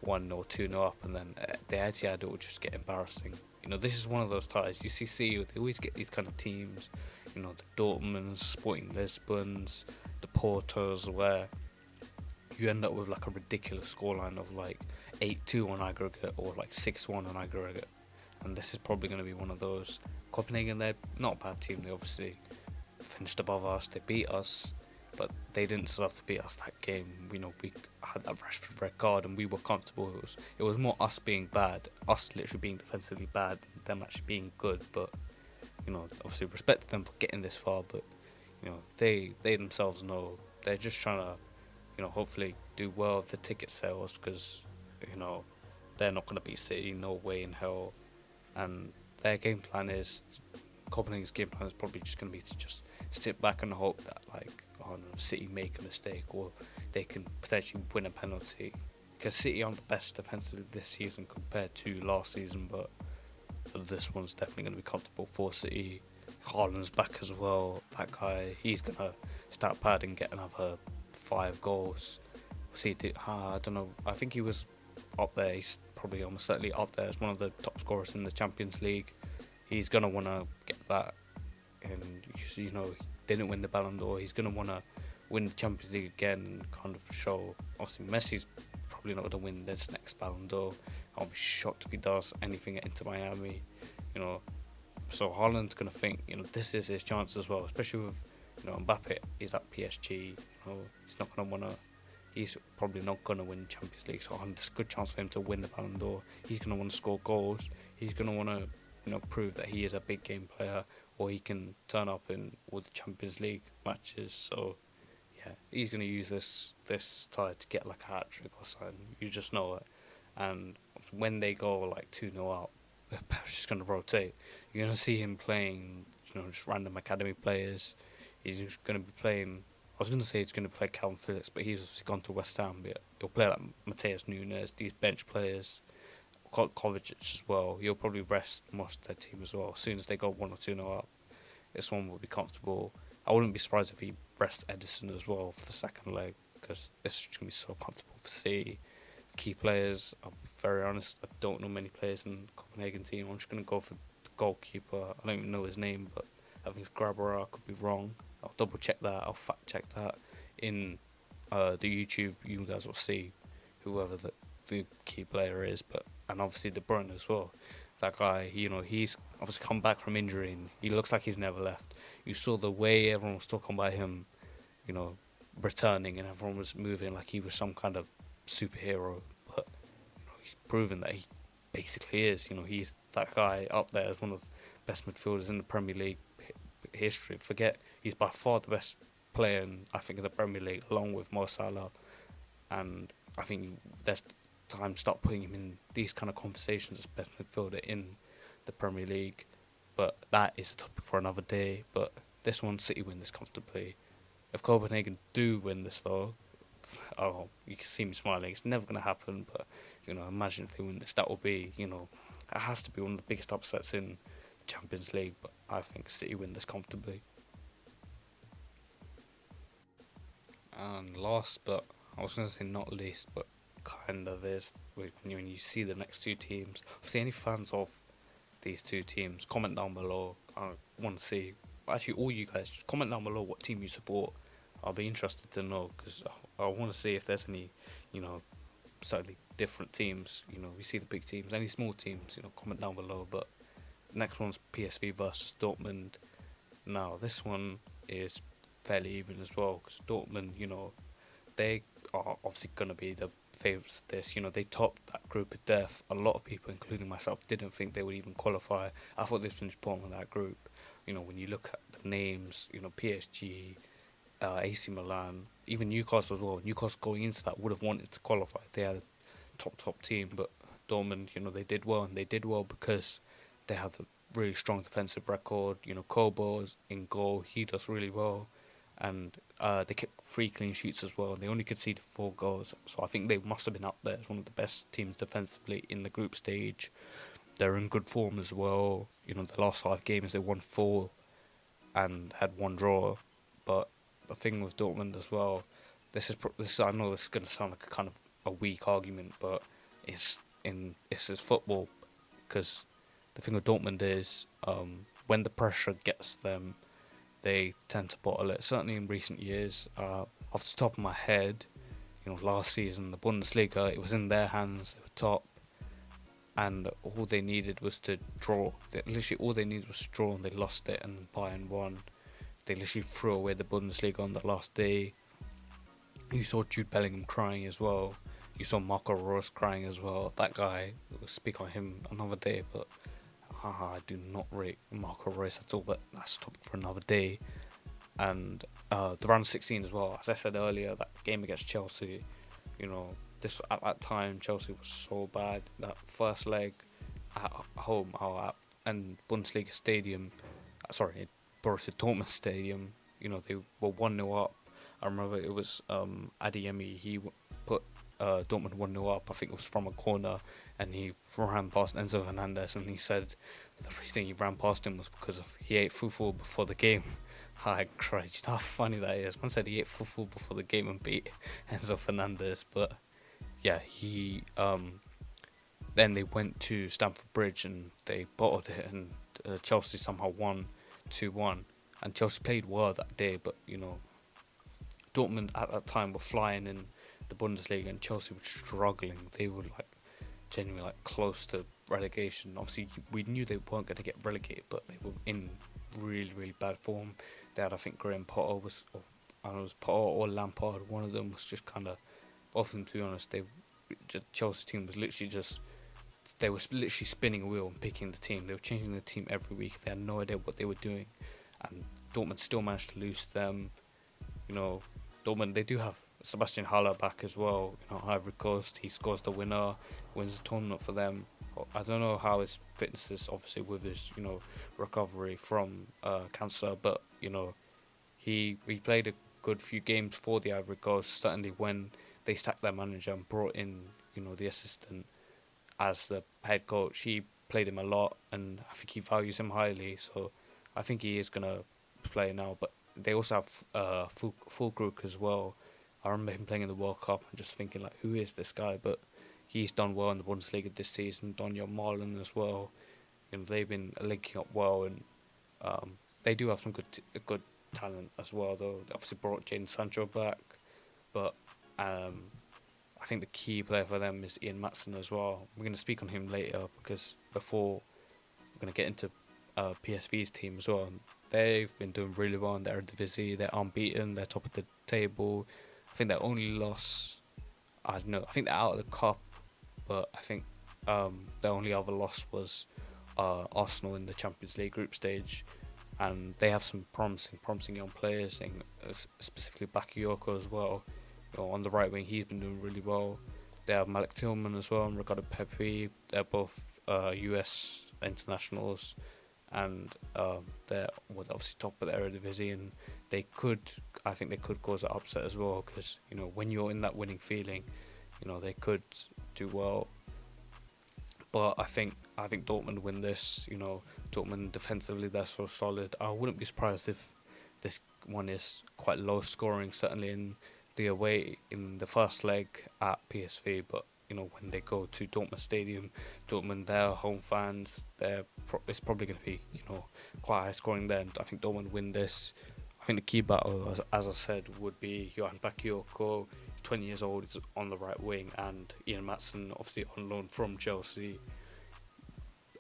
1 or 2-0 up, and then the Etihad will just get embarrassing. This is one of those ties. You see, they always get these kind of teams, the Dortmunds, Sporting Lisbons, the Portos, where you end up with a ridiculous scoreline of 8-2 on aggregate or 6-1 on aggregate. And this is probably going to be one of those. Copenhagen, they're not a bad team. They obviously finished above us. They beat us but they didn't deserve to beat us that game. We had that Rashford red card and we were comfortable. It was more us being bad, us literally being defensively bad, than them actually being good. But obviously respect to them for getting this far. But they themselves know they're just trying to hopefully do well with the ticket sales, because they're not going to beat City, no way in hell. And their game plan is, Copenhagen's game plan is probably just going to be to just sit back and hope that City make a mistake or they can potentially win a penalty, because City aren't the best defensively this season compared to last season, but this one's definitely going to be comfortable for City. Haaland's back as well. That guy, he's going to start pad and get another 5 goals. See, I don't know, I think he was up there. He's probably almost certainly up there as one of the top scorers in the Champions League. He's going to want to get that, and he didn't win the Ballon d'Or. He's going to want to win the Champions League again and kind of show. Obviously, Messi's probably not going to win this next Ballon d'Or. I'll be shocked if he does anything at Inter Miami. So Haaland's going to think, this is his chance as well, especially with, Mbappe is at PSG. He's not going to want to. He's probably not going to win the Champions League, so there's a good chance for him to win the Ballon d'Or. He's going to want to score goals. He's going to want to, prove that he is a big game player, or he can turn up in all the Champions League matches. So, yeah, he's going to use this tie to get like a hat trick or something. You just know it. And when they go like 2-0 out, Pep's just going to rotate. You're going to see him playing, just random academy players. He's just going to be playing. I was going to say he's going to play Calvin Phillips, but he's obviously gone to West Ham. But he'll play like Mateus Nunes, these bench players, Kovacic as well. He'll probably rest most of their team as well. As soon as they go 1 or 2-0 up, this one will be comfortable. I wouldn't be surprised if he rests Edison as well for the second leg, because it's just going to be so comfortable for City. Key players, I'll be very honest, I don't know many players in the Copenhagen team. I'm just going to go for the goalkeeper. I don't even know his name, but I think it's Grabara. I could be wrong. I'll double check that. I'll fact check that in the YouTube. You guys will see whoever the key player is, and obviously De Bruyne as well. That guy, he's obviously come back from injury and he looks like he's never left. You saw the way everyone was talking about him, returning, and everyone was moving like he was some kind of superhero. But he's proven that he basically is. He's that guy up there as one of the best midfielders in the Premier League history. He's by far the best player in the Premier League, along with Mo Salah. And I think there's time to start putting him in these kind of conversations as best midfielder in the Premier League. But that is a topic for another day. But this one, City win this comfortably. If Copenhagen do win this though, you can see me smiling. It's never going to happen, but imagine if they win this. That will be, it has to be one of the biggest upsets in the Champions League. But I think City win this comfortably. And last, but I was going to say not least, but kind of is, when you see the next two teams. Obviously, any fans of these two teams, comment down below. I want to see, actually all you guys, just comment down below what team you support. I'll be interested to know, because I want to see if there's any, slightly different teams. We see the big teams, any small teams, comment down below. But the next one's PSV versus Dortmund. Now, this one is fairly even as well, because Dortmund, they are obviously going to be the favourites of this. They topped that group of death. A lot of people, including myself, didn't think they would even qualify. I thought they finished bottom of that group. When you look at the names, PSG, AC Milan, even Newcastle as well. Newcastle going into that would have wanted to qualify. They had a top team, but Dortmund, they did well, and they did well because they have a really strong defensive record. Kobo's in goal, he does really well. And they kept 3 clean sheets as well. They only conceded 4 goals. So I think they must have been up there as one of the best teams defensively in the group stage. They're in good form as well. The last 5 games they won 4 and had 1 draw. But the thing with Dortmund as well, this is I know this is going to sound like a kind of a weak argument, but it's football. Because the thing with Dortmund is when the pressure gets them, they tend to bottle it. Certainly in recent years, off the top of my head, last season, the Bundesliga, it was in their hands. They were top, and all they needed was to draw. Literally, all they needed was to draw, and they lost it, and Bayern won. They literally threw away the Bundesliga on the last day. You saw Jude Bellingham crying as well. You saw Marco Reus crying as well. That guy, we'll speak on him another day, but I do not rate Marco Reus at all, but that's a topic for another day. And the round of 16 as well. As I said earlier, that game against Chelsea, this at that time Chelsea was so bad. That first leg at home, and Bundesliga Stadium, Borussia Dortmund Stadium. They were 1-0 up. I remember it was Adeyemi. He put Dortmund 1-0 up. I think it was from a corner, and he ran past Enzo Fernandez, and he said the reason he ran past him was because he ate fufu before the game. I cried. You know how funny that is. One said he ate fufu before the game and beat Enzo Fernandez, but yeah, he then they went to Stamford Bridge and they bottled it, and Chelsea somehow won 2-1. And Chelsea played well that day, but Dortmund at that time were flying in the Bundesliga, and Chelsea were struggling. They were genuinely close to relegation. Obviously, we knew they weren't going to get relegated, but they were in really, really bad form. They had, I think, Graham Potter was, I don't know, it was Potter or Lampard. One of them was just kind of, both of them, to be honest, Chelsea's team was literally they were literally spinning a wheel and picking the team. They were changing the team every week. They had no idea what they were doing, and Dortmund still managed to lose to them. Dortmund, they do have Sebastian Haller back as well. Ivory Coast, he scores the winner, wins the tournament for them. I don't know how his fitness is, obviously, with his recovery from cancer, but he played a good few games for the Ivory Coast. Certainly when they sacked their manager and brought in the assistant as the head coach, he played him a lot, and I think he values him highly. So I think he is gonna play now. But they also have Fulkrug as well. I remember him playing in the World Cup and just thinking, who is this guy? But he's done well in the Bundesliga this season. Daniel Marlin as well. They've been linking up well, and they do have some good talent as well. Though they obviously brought Jadon Sancho back, but I think the key player for them is Ian Maatsen as well. We're going to speak on him later, because before we're going to get into PSV's team as well. They've been doing really well in the Eredivisie. They're unbeaten. They're top of the table. I think their only loss, I don't know, I think they're out of the cup, but I think their only other loss was Arsenal in the Champions League group stage. And they have some promising young players, specifically Bakayoko as well. On the right wing, he's been doing really well. They have Malik Tillman as well and Ricardo Pepi. They're both US internationals, and they're obviously top of the Eredivisie, and I think they could cause an upset as well, because when you're in that winning feeling, they could do well. But I think Dortmund win this. Dortmund defensively, they're so solid. I wouldn't be surprised if this one is quite low scoring, certainly in the away in the first leg at PSV. But when they go to Dortmund Stadium, Dortmund, their home fans, it's probably going to be quite high scoring there. And I think Dortmund win this. I think the key battle, as I said, would be Johan Bakayoko, 20 years old, is on the right wing, and Ian Maatsen, obviously on loan from Chelsea,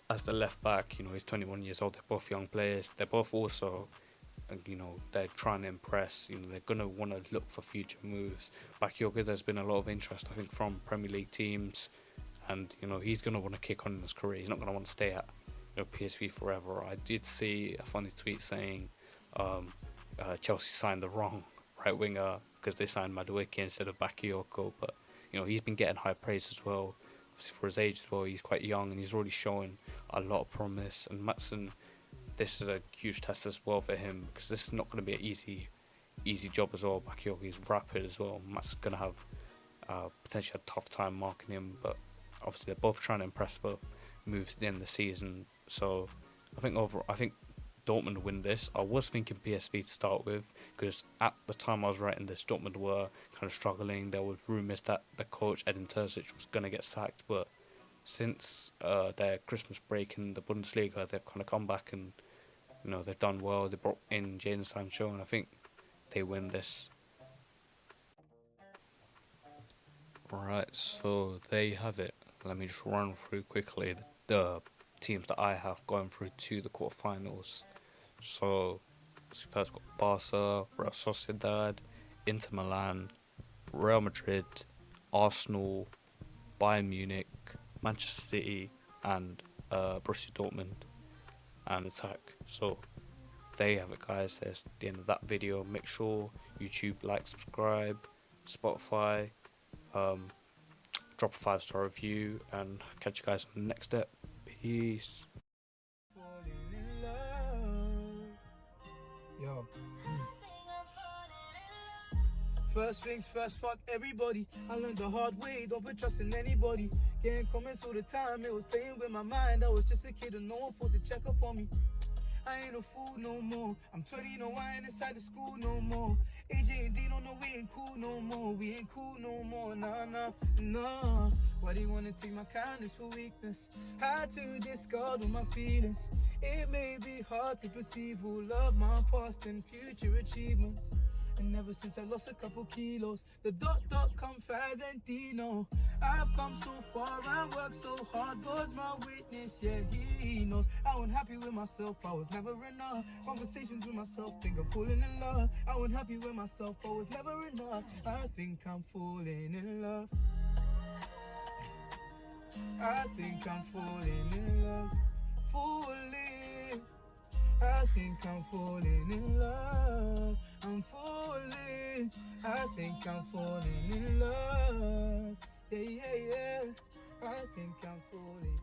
as the left back. He's 21 years old. They're both young players. They're both also, they're trying to impress. They're going to want to look for future moves. Bakayoko, there's been a lot of interest, I think, from Premier League teams, and he's going to want to kick on in his career. He's not going to want to stay at PSV forever. I did see a funny tweet saying Chelsea signed the wrong right winger because they signed Madueke instead of Bakayoko, but he's been getting high praise as well. Obviously for his age as well, he's quite young and he's already showing a lot of promise. And Maatsen, this is a huge test as well for him, because this is not going to be an easy job as well. Bakayoko is rapid as well. Maatsen's going to have potentially a tough time marking him, but obviously they're both trying to impress for moves at the end of the season. So I think Dortmund win this. I was thinking PSV to start with, because at the time I was writing this, Dortmund were kind of struggling. There was rumours that the coach Edin Terzic was going to get sacked, but since their Christmas break in the Bundesliga, they've kind of come back and they've done well. They brought in Jadon Sancho, and I think they win this. Right, so there you have it. Let me just run through quickly the teams that I have going through to the quarterfinals. So So first got Barca, Real Sociedad, Inter Milan, Real Madrid, Arsenal, Bayern Munich, Manchester City, and Borussia Dortmund and attack. So there you have it, guys. There's the end of that video. Make sure YouTube like, subscribe, Spotify, drop a 5-star review, and catch you guys on the next step. Peace. Yo. First things first, fuck everybody. I learned the hard way, don't put trust in anybody. Getting comments all the time, it was playing with my mind. I was just a kid and no one thought to check up on me. I ain't a fool no more. I'm 20, no, I ain't inside the school no more. AJ and D don't know we ain't cool no more. We ain't cool no more, nah, nah, nah. Why do you wanna take my kindness for weakness? Had to discard all my feelings. It may be hard to perceive all of my past and future achievements. And ever since I lost a couple kilos, the dot come further than Dino. I've come so far and worked so hard, God's my witness, yeah, he knows. I wasn't happy with myself, I was never enough. Conversations with myself, think I'm falling in love. I wasn't happy with myself, I was never enough. I think I'm falling in love. I think I'm falling in love. Falling. I think I'm falling in love. I'm falling. I think I'm falling in love. Yeah, yeah, yeah. I think I'm falling.